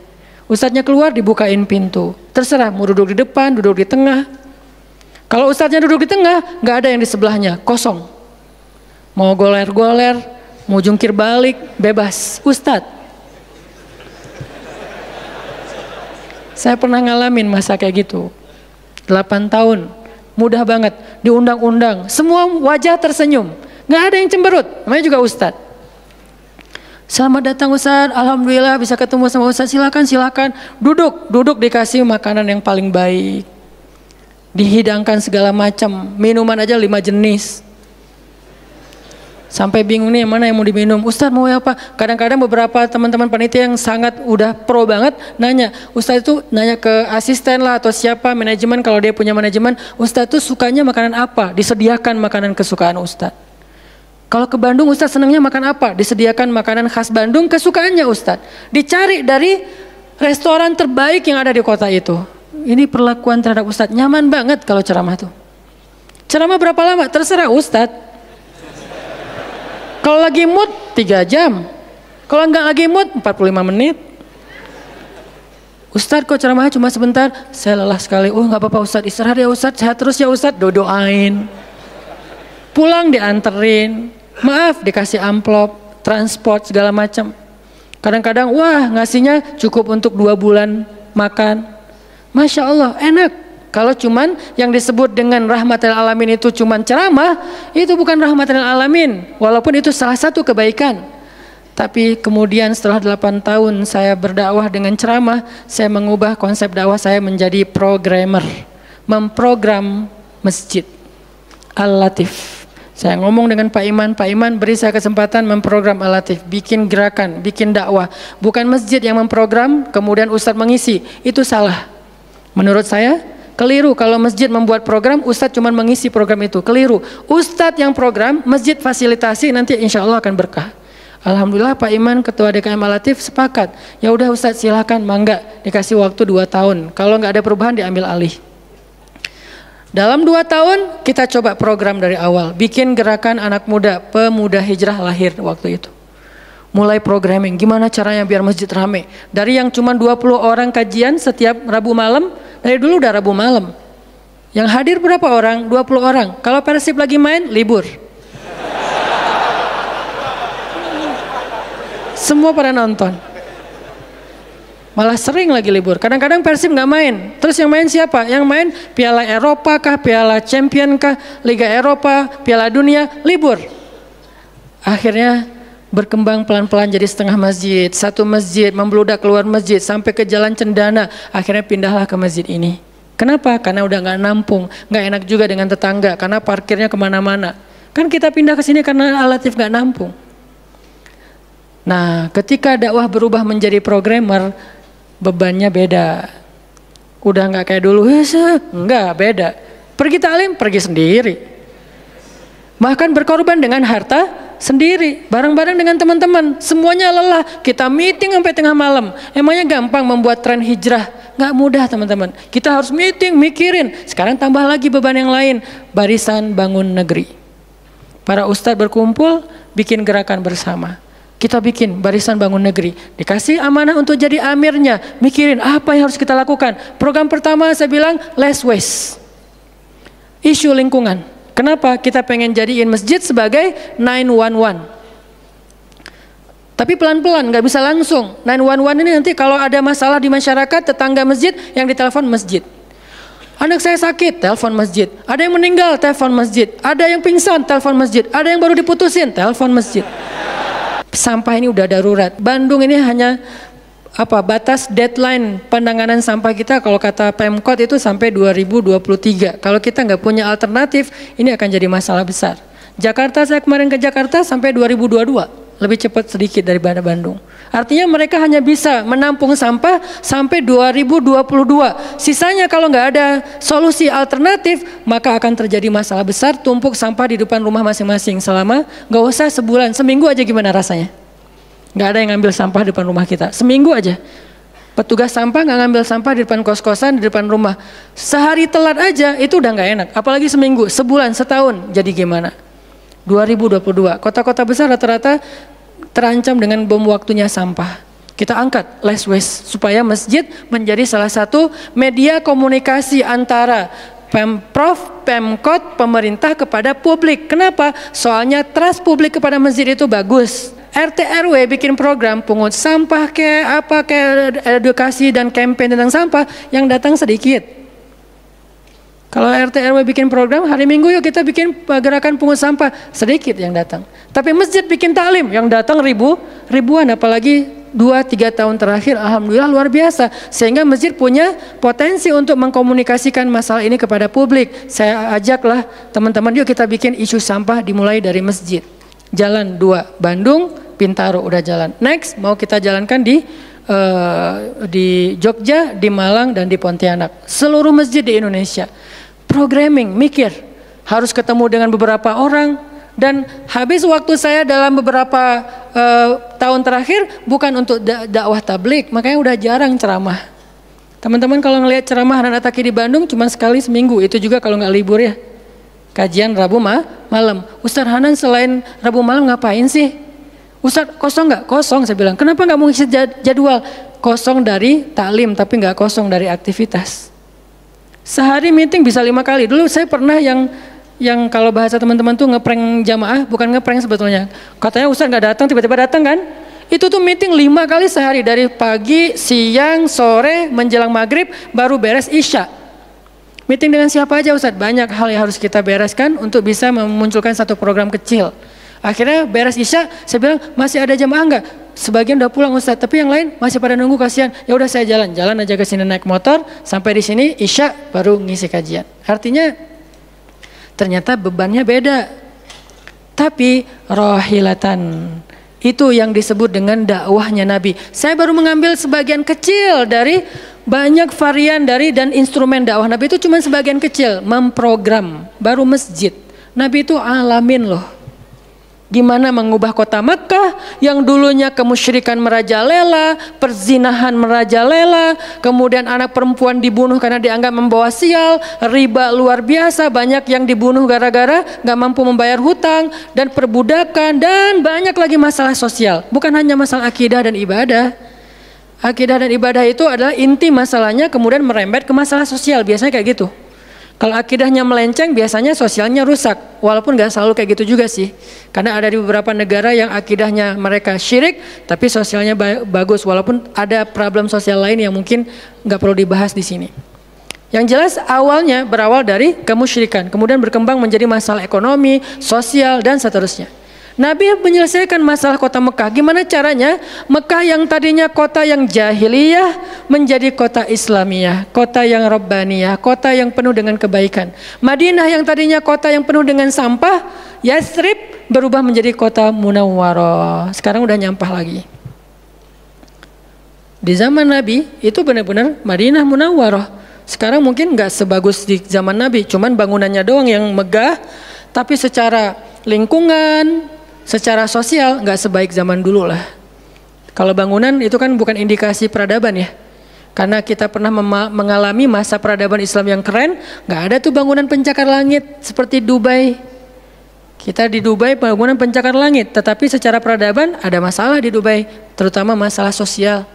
Ustadznya keluar, dibukain pintu. Terserah mau duduk di depan, duduk di tengah. Kalau ustadznya duduk di tengah, nggak ada yang di sebelahnya, kosong. Mau goler-goler, mau jungkir balik, bebas. Ustadz. Saya pernah ngalamin masa kayak gitu. 8 tahun, mudah banget. Diundang-undang, semua wajah tersenyum. Nggak ada yang cemberut, namanya juga ustadz. Selamat datang ustadz, alhamdulillah bisa ketemu sama ustadz, silakan. Duduk dikasih makanan yang paling baik. Dihidangkan segala macam, minuman aja 5 jenis. Sampai bingung nih mana yang mau diminum. Ustadz mau apa? Kadang-kadang beberapa teman-teman panitia yang sangat udah pro banget nanya. Ustadz itu nanya ke asisten lah atau siapa manajemen, kalau dia punya manajemen. Ustadz itu sukanya makanan apa? Disediakan makanan kesukaan ustadz. Kalau ke Bandung ustadz senangnya makan apa? Disediakan makanan khas Bandung kesukaannya ustadz. Dicari dari restoran terbaik yang ada di kota itu. Ini perlakuan terhadap ustadz, nyaman banget kalau ceramah tuh. Ceramah berapa lama? Terserah ustadz. Kalau lagi mood 3 jam. Kalau nggak lagi mood 45 menit. Ustadz kok ceramahnya cuma sebentar? Saya lelah sekali. Oh nggak apa-apa ustadz, istirahat ya ustadz, sehat terus ya ustadz. Doain. Pulang dianterin. Maaf dikasih amplop, transport segala macam. Kadang-kadang wah ngasihnya cukup untuk 2 bulan makan. Masya Allah enak. Kalau cuman yang disebut dengan rahmatil alamin itu cuman ceramah, itu bukan rahmatil alamin. Walaupun itu salah satu kebaikan. Tapi kemudian setelah 8 tahun saya berdakwah dengan ceramah, saya mengubah konsep dakwah saya menjadi programmer. Memprogram masjid. Al-Latif. Saya ngomong dengan Pak Iman beri saya kesempatan memprogram Al-Latif, bikin gerakan, bikin dakwah. Bukan masjid yang memprogram, kemudian ustadz mengisi, itu salah. Menurut saya Keliru kalau masjid membuat program, ustadz cuma mengisi program itu. Keliru. Ustadz yang program, masjid fasilitasi, nanti insya Allah akan berkah. Alhamdulillah Pak Iman, Ketua DKM Al-Latif sepakat. Ya udah ustadz silakan, mangga, dikasih waktu 2 tahun. Kalau nggak ada perubahan diambil alih. Dalam 2 tahun kita coba program dari awal. Bikin gerakan anak muda, pemuda hijrah lahir waktu itu. Mulai programming, gimana caranya biar masjid rame. Dari yang cuma 20 orang kajian setiap Rabu malam, dari dulu udah Rabu malam. Yang hadir berapa orang? 20 orang. Kalau Persib lagi main, libur. Semua pada nonton. Malah sering lagi libur. Kadang-kadang Persib nggak main. Terus yang main siapa? Yang main Piala Eropa kah, Piala Champion kah, Liga Eropa, Piala Dunia, libur. Akhirnya berkembang pelan-pelan jadi setengah masjid, satu masjid, membludak keluar masjid sampai ke Jalan Cendana. Akhirnya pindahlah ke masjid ini. Kenapa? Karena udah nggak nampung, nggak enak juga dengan tetangga, karena parkirnya kemana-mana. Kan kita pindah ke sini karena Al-Latif nggak nampung. Nah, ketika dakwah berubah menjadi programmer, bebannya beda. Udah nggak kayak dulu, enggak, beda. Pergi taklim, pergi sendiri. Bahkan berkorban dengan harta sendiri, bareng-bareng dengan teman-teman, semuanya lelah. Kita meeting sampai tengah malam. Emangnya gampang membuat tren hijrah? Nggak mudah teman-teman. Kita harus meeting, mikirin. Sekarang tambah lagi beban yang lain, Barisan Bangun Negeri. Para ustadz berkumpul, bikin gerakan bersama. Kita bikin Barisan Bangun Negeri. Dikasih amanah untuk jadi amirnya, mikirin apa yang harus kita lakukan. Program pertama saya bilang less waste. Isu lingkungan. Kenapa? Kita pengen jadiin masjid sebagai 911. Tapi pelan-pelan, nggak bisa langsung. 911 ini nanti kalau ada masalah di masyarakat, tetangga masjid yang ditelepon masjid. Anak saya sakit, telepon masjid. Ada yang meninggal, telepon masjid. Ada yang pingsan, telepon masjid. Ada yang baru diputusin, telepon masjid. Sampah ini udah darurat. Bandung ini hanya batas deadline penanganan sampah kita kalau kata Pemkot itu sampai 2023. Kalau kita nggak punya alternatif, ini akan jadi masalah besar. Jakarta, saya kemarin ke Jakarta sampai 2022, lebih cepat sedikit daripada Bandung. Artinya mereka hanya bisa menampung sampah sampai 2022. Sisanya kalau nggak ada solusi alternatif, maka akan terjadi masalah besar, tumpuk sampah di depan rumah masing-masing selama nggak usah sebulan, seminggu aja gimana rasanya? Nggak ada yang ngambil sampah di depan rumah kita, seminggu aja. Petugas sampah nggak ngambil sampah di depan kos-kosan, di depan rumah. Sehari telat aja itu udah nggak enak, apalagi seminggu, sebulan, setahun, jadi gimana? 2022, kota-kota besar rata-rata terancam dengan bom waktunya sampah. Kita angkat less waste supaya masjid menjadi salah satu media komunikasi antara Pemprov, Pemkot, pemerintah kepada publik. Kenapa? Soalnya trust publik kepada masjid itu bagus. RT RW bikin program pungut sampah edukasi dan campaign tentang sampah, yang datang sedikit. Kalau RT RW bikin program hari Minggu yuk kita bikin gerakan pungut sampah, sedikit yang datang. Tapi masjid bikin taklim, yang datang ribuan, apalagi 2-3 tahun terakhir alhamdulillah luar biasa. Sehingga masjid punya potensi untuk mengkomunikasikan masalah ini kepada publik. Saya ajaklah teman-teman, yuk kita bikin isu sampah dimulai dari masjid. Jalan 2 Bandung, Bintaro udah jalan. Next mau kita jalankan di Jogja, di Malang dan di Pontianak. Seluruh masjid di Indonesia. Programming, mikir, harus ketemu dengan beberapa orang. Dan habis waktu saya dalam beberapa tahun terakhir bukan untuk dakwah tablik, makanya udah jarang ceramah. Teman-teman kalau ngelihat ceramah Hanan Attaqi di Bandung cuma sekali seminggu, itu juga kalau nggak libur ya. Kajian Rabu malam. Ustadz Hanan selain Rabu malam ngapain sih? Ustadz kosong nggak? Kosong, saya bilang. Kenapa nggak mau ngisi jadwal? Kosong dari taklim tapi nggak kosong dari aktivitas. Sehari meeting bisa 5 kali. Dulu saya pernah yang kalau bahasa teman-teman tuh ngeprank jamaah, bukan ngeprank sebetulnya. Katanya Ustadz nggak datang, tiba-tiba datang kan? Itu tuh meeting 5 kali sehari, dari pagi, siang, sore, menjelang maghrib, baru beres isya. Meeting dengan siapa aja Ustadz? Banyak hal yang harus kita bereskan untuk bisa memunculkan satu program kecil. Akhirnya beres isya, saya bilang masih ada jamaah enggak? Sebagian udah pulang Ustadz, tapi yang lain masih pada nunggu, kasihan. Ya udah saya jalan aja ke sini naik motor, sampai di sini isya baru ngisi kajian. Artinya ternyata bebannya beda. Tapi rohilatan, Itu yang disebut dengan dakwahnya Nabi. Saya baru mengambil sebagian kecil dari banyak varian dari dan instrumen dakwah Nabi. Itu cuma sebagian kecil, memprogram. Baru masjid. Nabi itu alamin loh. Gimana mengubah kota Mekah yang dulunya kemusyrikan merajalela, perzinahan merajalela, kemudian anak perempuan dibunuh karena dianggap membawa sial, riba luar biasa, banyak yang dibunuh gara-gara gak mampu membayar hutang, dan perbudakan, dan banyak lagi masalah sosial. Bukan hanya masalah akidah dan ibadah. Akidah dan ibadah itu adalah inti masalahnya, kemudian merembet ke masalah sosial, biasanya kayak gitu. Kalau akidahnya melenceng, biasanya sosialnya rusak. Walaupun gak selalu kayak gitu juga sih. Karena ada di beberapa negara yang akidahnya mereka syirik, tapi sosialnya bagus. Walaupun ada problem sosial lain yang mungkin gak perlu dibahas di sini. Yang jelas awalnya berawal dari kemusyrikan. Kemudian berkembang menjadi masalah ekonomi, sosial, dan seterusnya. Nabi menyelesaikan masalah kota Mekah. Gimana caranya? Mekah yang tadinya kota yang jahiliyah menjadi kota Islamiyah, kota yang Rabbaniyah, kota yang penuh dengan kebaikan. Madinah yang tadinya kota yang penuh dengan sampah, Yathrib berubah menjadi kota Munawwarah. Sekarang udah nyampah lagi. Di zaman Nabi itu benar-benar Madinah Munawwarah. Sekarang mungkin nggak sebagus di zaman Nabi, cuman bangunannya doang yang megah, tapi secara lingkungan, secara sosial nggak sebaik zaman dulu lah. Kalau bangunan itu kan bukan indikasi peradaban ya. Karena kita pernah mengalami masa peradaban Islam yang keren, nggak ada tuh bangunan pencakar langit seperti Dubai. Kita di Dubai bangunan pencakar langit, tetapi secara peradaban ada masalah di Dubai, terutama masalah sosial.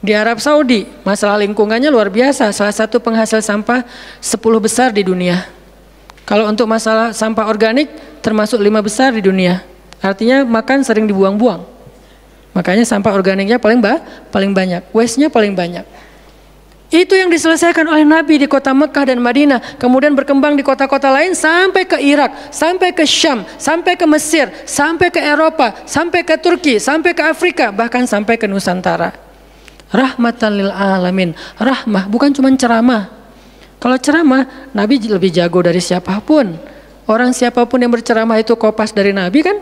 Di Arab Saudi masalah lingkungannya luar biasa, salah satu penghasil sampah 10 besar di dunia. Kalau untuk masalah sampah organik termasuk 5 besar di dunia. Artinya makan sering dibuang-buang. Makanya sampah organiknya paling banyak, waste-nya paling banyak. Itu yang diselesaikan oleh Nabi di kota Mekah dan Madinah. Kemudian berkembang di kota-kota lain sampai ke Irak, sampai ke Syam, sampai ke Mesir, sampai ke Eropa, sampai ke Turki, sampai ke Afrika, bahkan sampai ke Nusantara. Rahmatan lil alamin. Rahmah bukan cuma ceramah. Kalau ceramah, Nabi lebih jago dari siapapun. Orang siapapun yang berceramah itu kopas dari Nabi kan?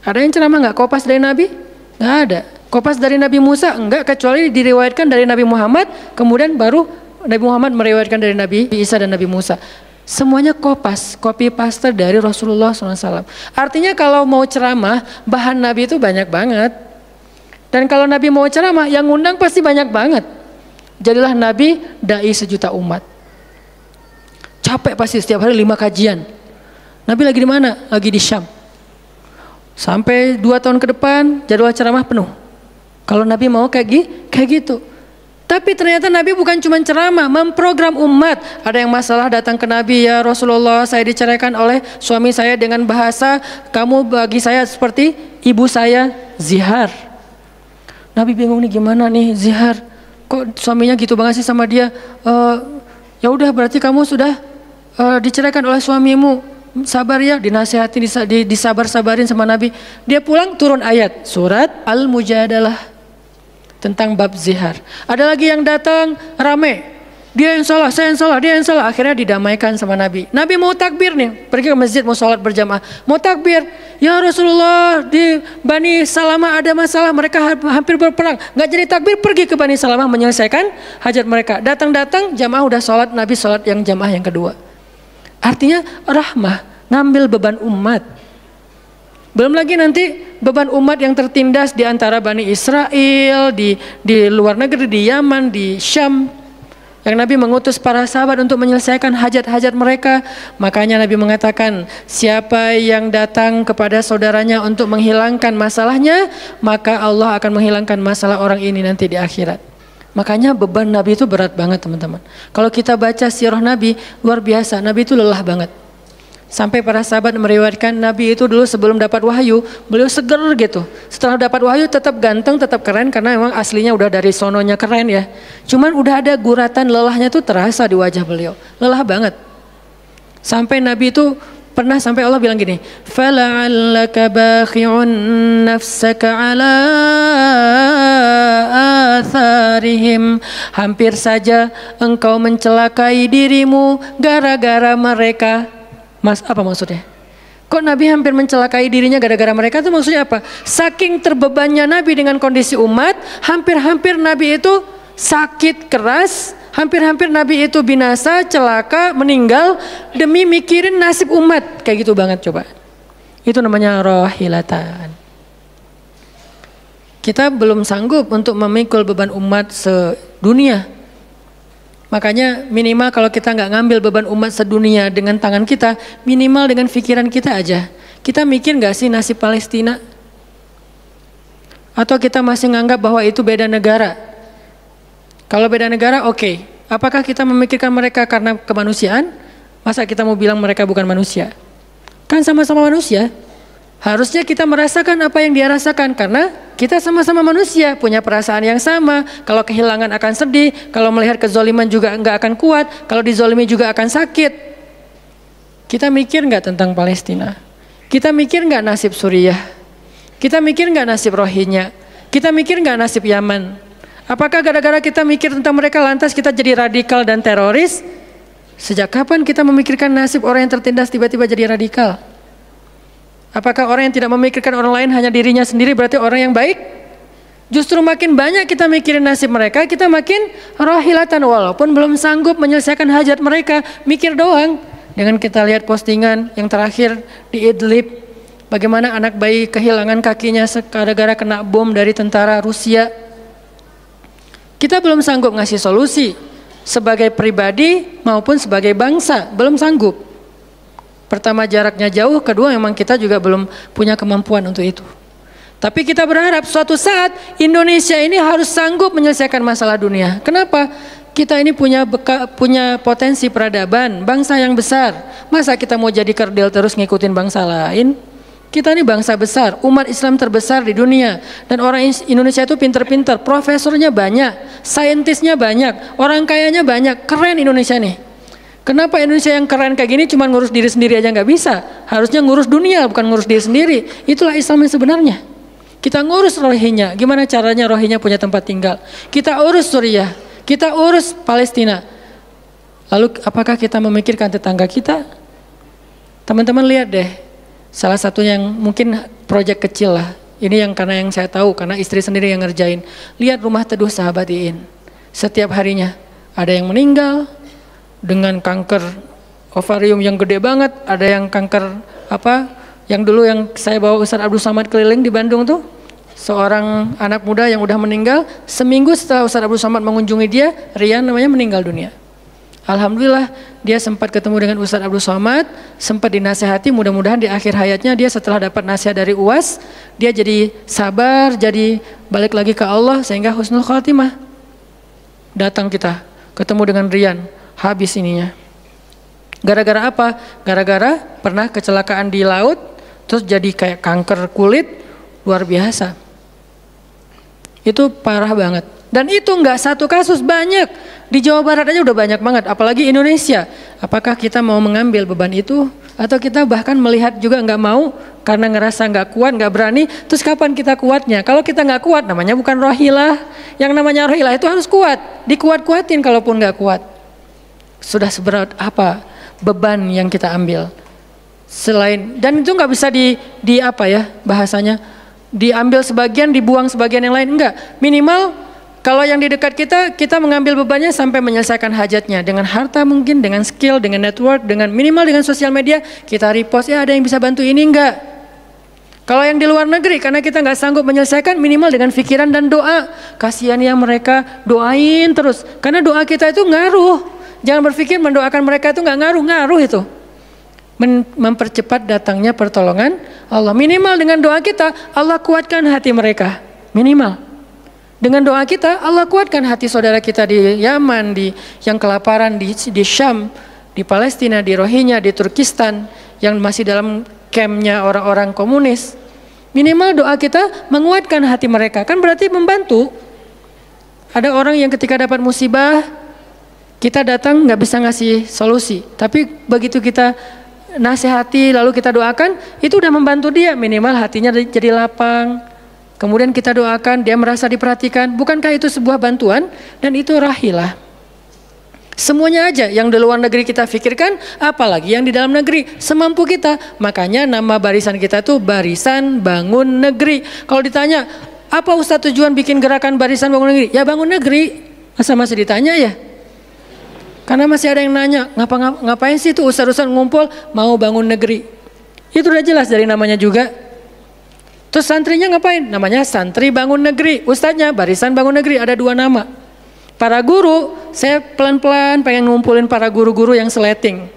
Ada yang ceramah nggak kopas dari Nabi? Nggak ada. Kopas dari Nabi Musa? Enggak, kecuali diriwayatkan dari Nabi Muhammad, kemudian baru Nabi Muhammad meriwayatkan dari Nabi Isa dan Nabi Musa. Semuanya kopas, copy paste dari Rasulullah SAW. Artinya kalau mau ceramah, bahan Nabi itu banyak banget. Dan kalau Nabi mau ceramah, yang ngundang pasti banyak banget. Jadilah Nabi dai sejuta umat. Capek pasti setiap hari 5 kajian. Nabi lagi di mana? Lagi di Syam. Sampai 2 tahun ke depan jadwal ceramah penuh. Kalau Nabi mau kayak gitu. Tapi ternyata Nabi bukan cuma ceramah, memprogram umat. Ada yang masalah datang ke Nabi, ya Rasulullah, saya diceraikan oleh suami saya dengan bahasa, kamu bagi saya seperti ibu saya, zihar. Nabi bingung nih, gimana nih zihar? Kok suaminya gitu banget sih sama dia? Ya udah, berarti kamu sudah diceraikan oleh suamimu. Sabar ya, dinasihati, disabar-sabarin sama Nabi. Dia pulang turun ayat surat Al-Mujadalah tentang bab zihar. Ada lagi yang datang rame. Dia yang salah, saya yang salah, dia yang salah. Akhirnya didamaikan sama Nabi. Nabi mau takbir nih, pergi ke masjid mau sholat berjamaah. Mau takbir, ya Rasulullah, di Bani Salamah ada masalah, mereka hampir berperang. Nggak jadi takbir, pergi ke Bani Salamah menyelesaikan hajat mereka. Datang-datang jamaah udah sholat, Nabi sholat yang jamaah yang kedua. Artinya rahmah, ngambil beban umat. Belum lagi nanti beban umat yang tertindas di antara Bani Israel, di luar negeri, di Yaman, di Syam. Yang Nabi mengutus para sahabat untuk menyelesaikan hajat-hajat mereka. Makanya Nabi mengatakan, siapa yang datang kepada saudaranya untuk menghilangkan masalahnya, maka Allah akan menghilangkan masalah orang ini nanti di akhirat. Makanya beban Nabi itu berat banget teman-teman. Kalau kita baca sirah Nabi, luar biasa. Nabi itu lelah banget. Sampai para sahabat meriwayatkan Nabi itu dulu sebelum dapat wahyu, beliau seger gitu. Setelah dapat wahyu tetap ganteng, tetap keren karena memang aslinya udah dari sononya keren ya. Cuman udah ada guratan lelahnya tuh terasa di wajah beliau. Lelah banget. Sampai Nabi itu pernah sampai Allah bilang gini, "Fala'allaka bakhi'un nafsaka 'ala atharihim." Hampir saja engkau mencelakai dirimu gara-gara mereka. Apa maksudnya? Kok Nabi hampir mencelakai dirinya gara-gara mereka? Itu maksudnya apa? Saking terbebannya Nabi dengan kondisi umat, hampir-hampir Nabi itu sakit keras, hampir-hampir Nabi itu binasa, celaka, meninggal demi mikirin nasib umat. Kayak gitu banget coba. Itu namanya rohilatan. Kita belum sanggup untuk memikul beban umat sedunia. Makanya minimal kalau kita nggak ngambil beban umat sedunia dengan tangan kita, minimal dengan pikiran kita aja. Kita mikir nggak sih nasib Palestina? Atau kita masih nganggap bahwa itu beda negara? Kalau beda negara oke. Apakah kita memikirkan mereka karena kemanusiaan? Masa kita mau bilang mereka bukan manusia? Kan sama-sama manusia. Harusnya kita merasakan apa yang dia rasakan karena kita sama-sama manusia, punya perasaan yang sama. Kalau kehilangan akan sedih, kalau melihat kezoliman juga nggak akan kuat, kalau dizolimi juga akan sakit. Kita mikir nggak tentang Palestina? Kita mikir nggak nasib Suriah? Kita mikir nggak nasib Rohingya? Kita mikir nggak nasib Yaman? Apakah gara-gara kita mikir tentang mereka lantas kita jadi radikal dan teroris? Sejak kapan kita memikirkan nasib orang yang tertindas tiba-tiba jadi radikal? Apakah orang yang tidak memikirkan orang lain hanya dirinya sendiri berarti orang yang baik? Justru makin banyak kita mikirin nasib mereka, kita makin rohilatan walaupun belum sanggup menyelesaikan hajat mereka, mikir doang. Dengan kita lihat postingan yang terakhir di Idlib, bagaimana anak bayi kehilangan kakinya gara-gara kena bom dari tentara Rusia. Kita belum sanggup ngasih solusi sebagai pribadi maupun sebagai bangsa, belum sanggup. Pertama jaraknya jauh, kedua memang kita juga belum punya kemampuan untuk itu. Tapi kita berharap suatu saat Indonesia ini harus sanggup menyelesaikan masalah dunia. Kenapa? Kita ini punya potensi peradaban, bangsa yang besar. Masa kita mau jadi kerdil terus ngikutin bangsa lain? Kita ini bangsa besar, umat Islam terbesar di dunia. Dan orang Indonesia itu pinter-pinter, profesornya banyak, saintisnya banyak, orang kayanya banyak, keren Indonesia nih. Kenapa Indonesia yang keren kayak gini cuma ngurus diri sendiri aja nggak bisa? Harusnya ngurus dunia bukan ngurus diri sendiri. Itulah Islam yang sebenarnya. Kita ngurus Rohingya, gimana caranya Rohingya punya tempat tinggal? Kita urus Suriah, kita urus Palestina. Lalu apakah kita memikirkan tetangga kita? Teman-teman lihat deh, salah satu yang mungkin proyek kecil lah. Ini yang karena yang saya tahu, karena istri sendiri yang ngerjain. Lihat rumah teduh sahabat Iin. Setiap harinya ada yang meninggal dengan kanker ovarium yang gede banget, ada yang kanker apa, yang dulu yang saya bawa Ustaz Abdul Somad keliling di Bandung tuh, seorang anak muda yang udah meninggal, seminggu setelah Ustaz Abdul Somad mengunjungi dia, Rian namanya, meninggal dunia. Alhamdulillah dia sempat ketemu dengan Ustaz Abdul Somad, sempat dinasehati, mudah-mudahan di akhir hayatnya dia setelah dapat nasihat dari UAS, dia jadi sabar, jadi balik lagi ke Allah sehingga husnul khatimah. Datang kita, ketemu dengan Rian, habis ininya. Gara-gara apa? Gara-gara pernah kecelakaan di laut, terus jadi kayak kanker kulit, luar biasa. Itu parah banget. Dan itu nggak satu kasus, banyak. Di Jawa Barat aja udah banyak banget, apalagi Indonesia. Apakah kita mau mengambil beban itu? Atau kita bahkan melihat juga nggak mau, karena ngerasa nggak kuat, nggak berani. Terus kapan kita kuatnya? Kalau kita nggak kuat, namanya bukan rohilah. Yang namanya rohilah itu harus kuat. Dikuat-kuatin kalaupun nggak kuat. Sudah seberat apa beban yang kita ambil selain, dan itu nggak bisa di apa ya bahasanya, diambil sebagian dibuang sebagian yang lain, enggak. Minimal kalau yang di dekat kita mengambil bebannya sampai menyelesaikan hajatnya dengan harta, mungkin dengan skill, dengan network, dengan minimal dengan sosial media kita repost, ya ada yang bisa bantu ini, enggak. Kalau yang di luar negeri karena kita nggak sanggup menyelesaikan, minimal dengan pikiran dan doa. Kasihan ya mereka, doain terus karena doa kita itu ngaruh. Jangan berpikir mendoakan mereka itu nggak ngaruh itu. Mempercepat datangnya pertolongan Allah. Minimal dengan doa kita, Allah kuatkan hati mereka. Minimal. Dengan doa kita, Allah kuatkan hati saudara kita di Yaman, di yang kelaparan, di Syam, di Palestina, di Rohingya, di Turkistan, yang masih dalam campnya orang-orang komunis. Minimal doa kita menguatkan hati mereka. Kan berarti membantu. Ada orang yang ketika dapat musibah, kita datang nggak bisa ngasih solusi, tapi begitu kita nasihati lalu kita doakan, itu udah membantu dia, minimal hatinya jadi lapang. Kemudian kita doakan, dia merasa diperhatikan. Bukankah itu sebuah bantuan? Dan itu rahilah. Semuanya aja yang di luar negeri kita pikirkan, apalagi yang di dalam negeri, semampu kita. Makanya nama barisan kita tuh Barisan Bangun Negeri. Kalau ditanya, apa Ustadz tujuan bikin gerakan Barisan Bangun Negeri? Ya bangun negeri. Masa masih ditanya ya? Karena masih ada yang nanya, ngapain sih tuh ustadz-ustadz ngumpul mau bangun negeri? Itu udah jelas dari namanya juga. Terus santrinya ngapain? Namanya Santri Bangun Negeri. Ustadznya Barisan Bangun Negeri, ada 2 nama. Para guru, saya pelan-pelan pengen ngumpulin para guru-guru yang seleting.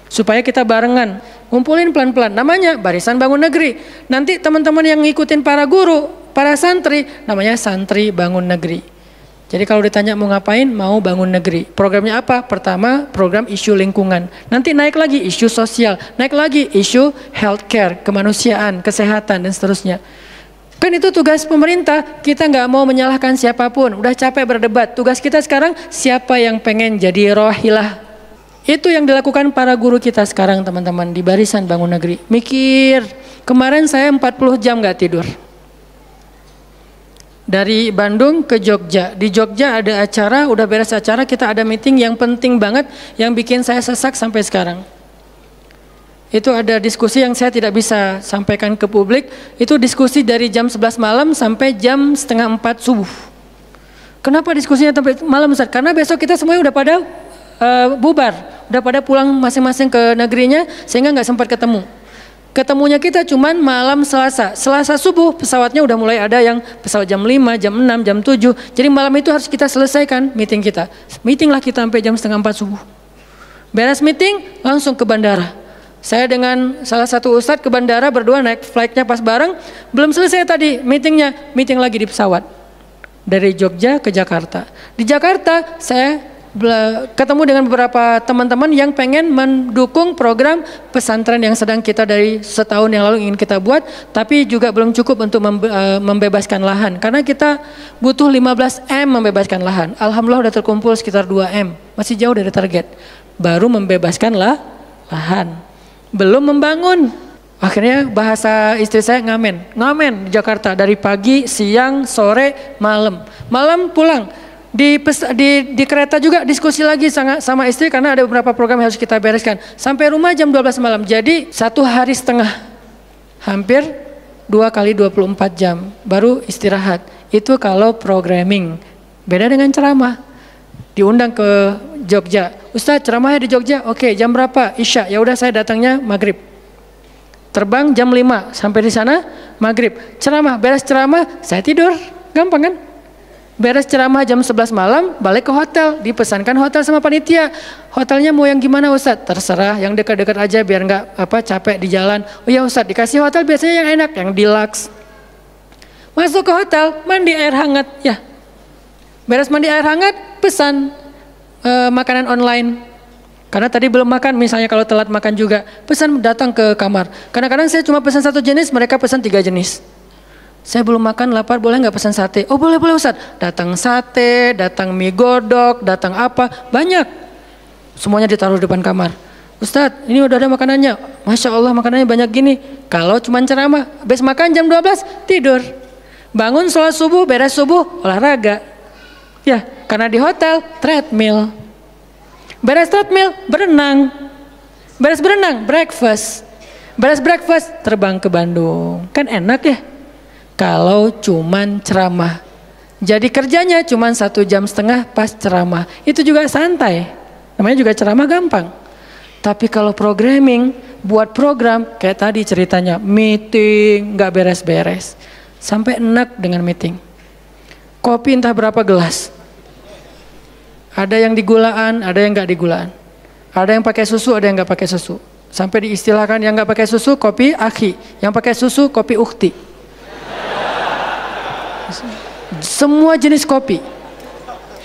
Supaya kita barengan. Ngumpulin pelan-pelan. Namanya Barisan Bangun Negeri. Nanti teman-teman yang ngikutin para guru, para santri, namanya Santri Bangun Negeri. Jadi kalau ditanya mau ngapain, mau bangun negeri. Programnya apa? Pertama, program isu lingkungan. Nanti naik lagi isu sosial. Naik lagi isu healthcare, kemanusiaan, kesehatan, dan seterusnya. Kan itu tugas pemerintah, kita nggak mau menyalahkan siapapun, udah capek berdebat. Tugas kita sekarang siapa yang pengen jadi rohilah. Itu yang dilakukan para guru kita sekarang teman-teman di Barisan Bangun Negeri. Mikir, kemarin saya 40 jam nggak tidur. Dari Bandung ke Jogja, di Jogja ada acara, udah beres acara, kita ada meeting yang penting banget yang bikin saya sesak sampai sekarang. Itu ada diskusi yang saya tidak bisa sampaikan ke publik. Itu diskusi dari jam 11 malam sampai jam setengah 4 subuh. Kenapa diskusinya sampai malam Ustaz? Karena besok kita semuanya udah pada bubar. Udah pada pulang masing-masing ke negerinya sehingga nggak sempat ketemu. Ketemunya kita cuman malam Selasa. Selasa subuh pesawatnya udah mulai ada yang pesawat jam 5, jam 6, jam 7. Jadi malam itu harus kita selesaikan meeting kita. Meeting lah kita sampai jam setengah 4 subuh. Beres meeting langsung ke bandara. Saya dengan salah satu ustadz ke bandara berdua naik flightnya pas bareng. Belum selesai tadi meetingnya, meeting lagi di pesawat. Dari Jogja ke Jakarta. Di Jakarta saya ketemu dengan beberapa teman-teman yang pengen mendukung program pesantren yang sedang kita dari setahun yang lalu ingin kita buat. Tapi juga belum cukup untuk membebaskan lahan. Karena kita butuh 15 M membebaskan lahan. Alhamdulillah udah terkumpul sekitar 2 M. Masih jauh dari target. Baru membebaskan lahan. Belum membangun. Akhirnya bahasa istri saya ngamen di Jakarta dari pagi, siang, sore, malam. Malam pulang. Di kereta juga diskusi lagi sama istri karena ada beberapa program yang harus kita bereskan. Sampai rumah jam 12 malam. Jadi 1 hari setengah. Hampir 2 kali 24 jam baru istirahat. Itu kalau programming. Beda dengan ceramah. Diundang ke Jogja. Ustadz ceramahnya di Jogja. Oke, jam berapa? Isya. Ya udah saya datangnya maghrib. Terbang jam 5 sampai di sana maghrib. Ceramah, beres ceramah saya tidur. Gampang kan? Beres ceramah jam 11 malam balik ke hotel. Dipesankan hotel sama panitia. Hotelnya mau yang gimana Ustadz? Terserah, yang dekat-dekat aja biar nggak capek di jalan. Oh ya Ustadz, dikasih hotel biasanya yang enak, yang deluxe. Masuk ke hotel, mandi air hangat ya. Beres mandi air hangat, pesan makanan online. Karena tadi belum makan, misalnya kalau telat makan juga, pesan datang ke kamar. Kadang-kadang saya cuma pesan 1 jenis, mereka pesan 3 jenis. Saya belum makan, lapar, boleh nggak pesan sate? Oh boleh Ustaz. Datang sate, datang mie godok, datang apa, banyak. Semuanya ditaruh di depan kamar. Ustaz, ini udah ada makanannya. Masya Allah makanannya banyak gini. Kalau cuma ceramah, habis makan jam 12, tidur. Bangun sholat subuh, beres subuh, olahraga. Ya, karena di hotel treadmill. Beres treadmill, berenang. Beres berenang, breakfast. Beres breakfast, terbang ke Bandung. Kan enak ya? Kalau cuman ceramah. Jadi kerjanya cuman 1,5 jam pas ceramah. Itu juga santai. Namanya juga ceramah gampang. Tapi kalau programming, buat program, kayak tadi ceritanya, meeting, gak beres-beres. Sampai enak dengan meeting. Kopi entah berapa gelas. Ada yang digulaan, ada yang nggak digulaan. Ada yang pakai susu, ada yang nggak pakai susu. Sampai diistilahkan yang nggak pakai susu kopi akhi, yang pakai susu kopi ukhti. Semua jenis kopi.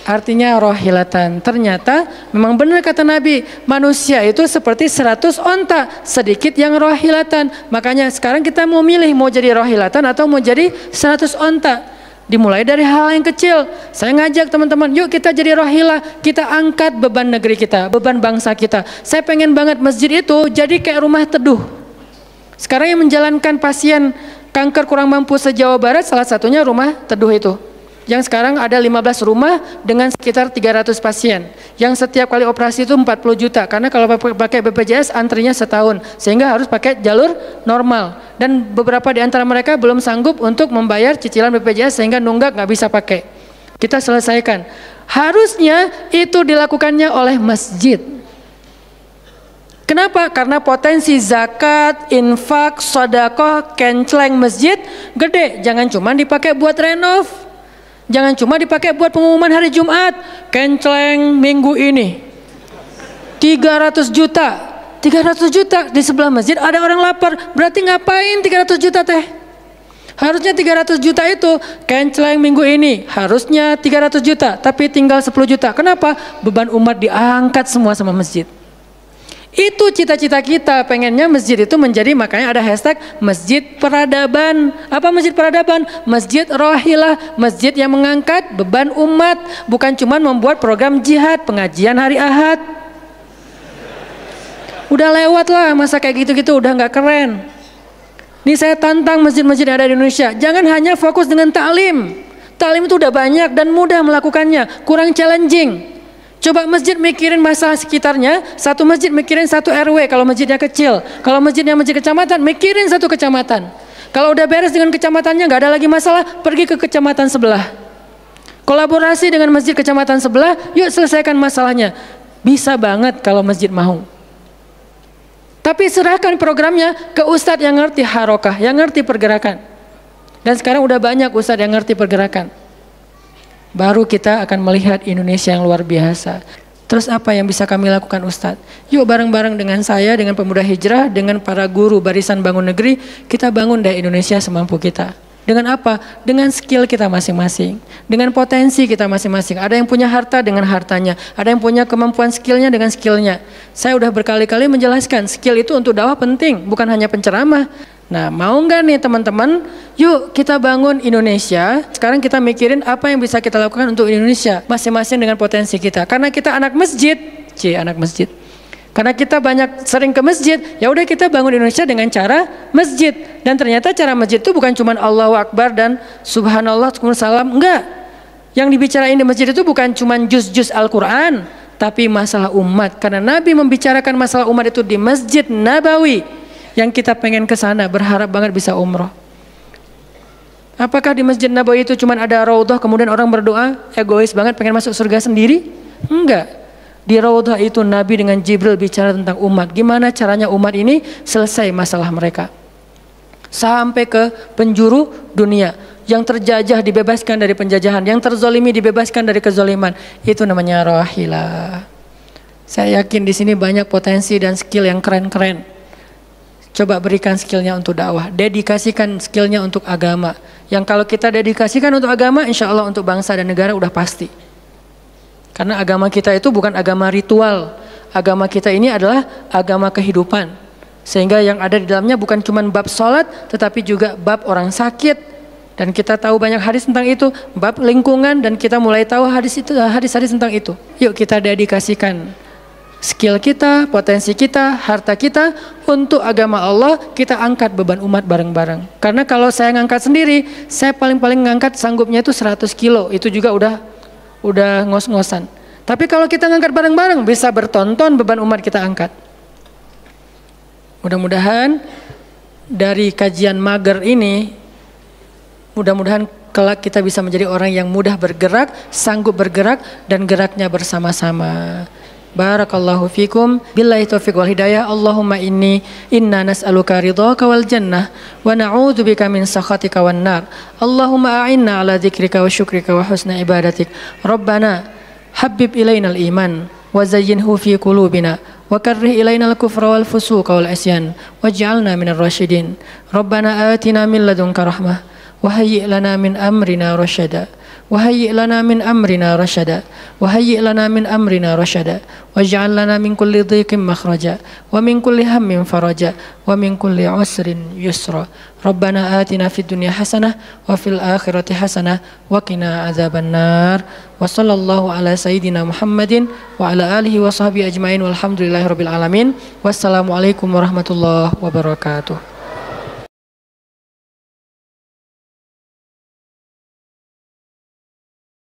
Artinya rohilatan. Ternyata memang benar kata Nabi, manusia itu seperti 100 onta, sedikit yang rohilatan. Makanya sekarang kita mau milih mau jadi rohilatan atau mau jadi 100 onta. Dimulai dari hal yang kecil. Saya ngajak teman-teman, yuk kita jadi rohilah, kita angkat beban negeri kita, beban bangsa kita. Saya pengen banget masjid itu jadi kayak rumah teduh. Sekarang yang menjalankan pasien kanker kurang mampu se-Jawa Barat, salah satunya rumah teduh itu. Yang sekarang ada 15 rumah dengan sekitar 300 pasien. Yang setiap kali operasi itu 40 juta. Karena kalau pakai BPJS antrinya setahun. Sehingga harus pakai jalur normal. Dan beberapa di antara mereka belum sanggup untuk membayar cicilan BPJS sehingga nunggak nggak bisa pakai. Kita selesaikan. Harusnya itu dilakukannya oleh masjid. Kenapa? Karena potensi zakat, infak, sedekah, kenceleng masjid gede. Jangan cuma dipakai buat renov. Jangan cuma dipakai buat pengumuman hari Jumat. Kenceleng minggu ini 300 juta. 300 juta di sebelah masjid ada orang lapar. Berarti ngapain 300 juta teh? Harusnya 300 juta itu kenceleng minggu ini. Harusnya 300 juta. Tapi tinggal 10 juta. Kenapa? Beban umat diangkat semua sama masjid. Itu cita-cita kita, pengennya masjid itu menjadi, makanya ada hashtag masjid peradaban. Apa masjid peradaban? Masjid rohilah, masjid yang mengangkat beban umat, bukan cuma membuat program jihad, pengajian hari Ahad. Udah lewat lah masa kayak gitu-gitu, udah nggak keren. Nih saya tantang masjid-masjid yang ada di Indonesia, jangan hanya fokus dengan ta'lim. Ta'lim itu udah banyak dan mudah melakukannya, kurang challenging. Coba masjid mikirin masalah sekitarnya, satu masjid mikirin satu RW kalau masjidnya kecil. Kalau masjidnya masjid kecamatan, mikirin satu kecamatan. Kalau udah beres dengan kecamatannya, nggak ada lagi masalah, pergi ke kecamatan sebelah. Kolaborasi dengan masjid kecamatan sebelah, yuk selesaikan masalahnya. Bisa banget kalau masjid mau. Tapi serahkan programnya ke ustadz yang ngerti harokah, yang ngerti pergerakan. Dan sekarang udah banyak ustadz yang ngerti pergerakan. Baru kita akan melihat Indonesia yang luar biasa. Terus apa yang bisa kami lakukan Ustadz? Yuk bareng-bareng dengan saya, dengan pemuda hijrah, dengan para guru barisan bangun negeri, kita bangun deh Indonesia semampu kita. Dengan apa? Dengan skill kita masing-masing. Dengan potensi kita masing-masing. Ada yang punya harta dengan hartanya. Ada yang punya kemampuan skillnya dengan skillnya. Saya udah berkali-kali menjelaskan, skill itu untuk dakwah penting, bukan hanya penceramah. Nah, mau nggak nih teman-teman? Yuk kita bangun Indonesia. Sekarang kita mikirin apa yang bisa kita lakukan untuk Indonesia, masing-masing dengan potensi kita. Karena kita anak masjid, anak masjid. Karena kita banyak sering ke masjid, ya udah kita bangun Indonesia dengan cara masjid. Dan ternyata cara masjid itu bukan cuma Allahu Akbar dan Subhanallah, salam, enggak. Yang dibicarain di masjid itu bukan cuma juz-juz Al-Quran, tapi masalah umat. Karena Nabi membicarakan masalah umat itu di Masjid Nabawi. Yang kita pengen ke sana, berharap banget bisa umroh. Apakah di Masjid Nabawi itu cuma ada raudhah kemudian orang berdoa egois banget pengen masuk surga sendiri? Enggak. Di raudhah itu Nabi dengan Jibril bicara tentang umat. Gimana caranya umat ini selesai masalah mereka. Sampai ke penjuru dunia. Yang terjajah dibebaskan dari penjajahan, yang terzolimi dibebaskan dari kezoliman. Itu namanya rahilah. Saya yakin di sini banyak potensi dan skill yang keren-keren. Coba berikan skillnya untuk dakwah, dedikasikan skillnya untuk agama. Yang kalau kita dedikasikan untuk agama, insya Allah untuk bangsa dan negara udah pasti. Karena agama kita itu bukan agama ritual. Agama kita ini adalah agama kehidupan. Sehingga yang ada di dalamnya bukan cuma bab sholat, tetapi juga bab orang sakit. Dan kita tahu banyak hadis tentang itu, bab lingkungan, dan kita mulai tahu hadis-hadis tentang itu. Yuk kita dedikasikan skill kita, potensi kita, harta kita untuk agama Allah, kita angkat beban umat bareng-bareng. Karena kalau saya ngangkat sendiri, saya paling-paling ngangkat sanggupnya itu 100 kilo, itu juga udah ngos-ngosan. Tapi kalau kita ngangkat bareng-bareng, bisa bertonton beban umat kita angkat. Mudah-mudahan dari kajian mager ini, mudah-mudahan kelak kita bisa menjadi orang yang mudah bergerak, sanggup bergerak, dan geraknya bersama-sama. Barakallahu fikum, billahi taufiq wal hidayah. Allahumma inna nas'aluka ridhaka wal jannah wa na'udzubika min sakhatika wan nar. Allahumma a'inna ala dzikrika wa syukrika wa husna ibadatik. Rabbana habbib ilainal iman wa zayyinhu fi qulubina wa karrih ilainal kufra wal fusuqa wal isyan waj'alna minar rasyidin. Rabbana atina min ladunka rahmah wa hayyi' lana min amrina rasyada. وهيئ لنا من أمرنا رشدا وهيئ لنا من أمرنا رشدا واجعل لنا من كل ضيق مخرجا ومن كل هم فرجا ومن كل عسر يسرا ربنا آتنا في الدنيا حسنة وفي الآخرة حسنة وقنا عذاب النار وصلى الله على سيدنا محمد وعلى آله وصحبه أجمعين والحمد لله رب العالمين والسلام عليكم ورحمة الله وبركاته.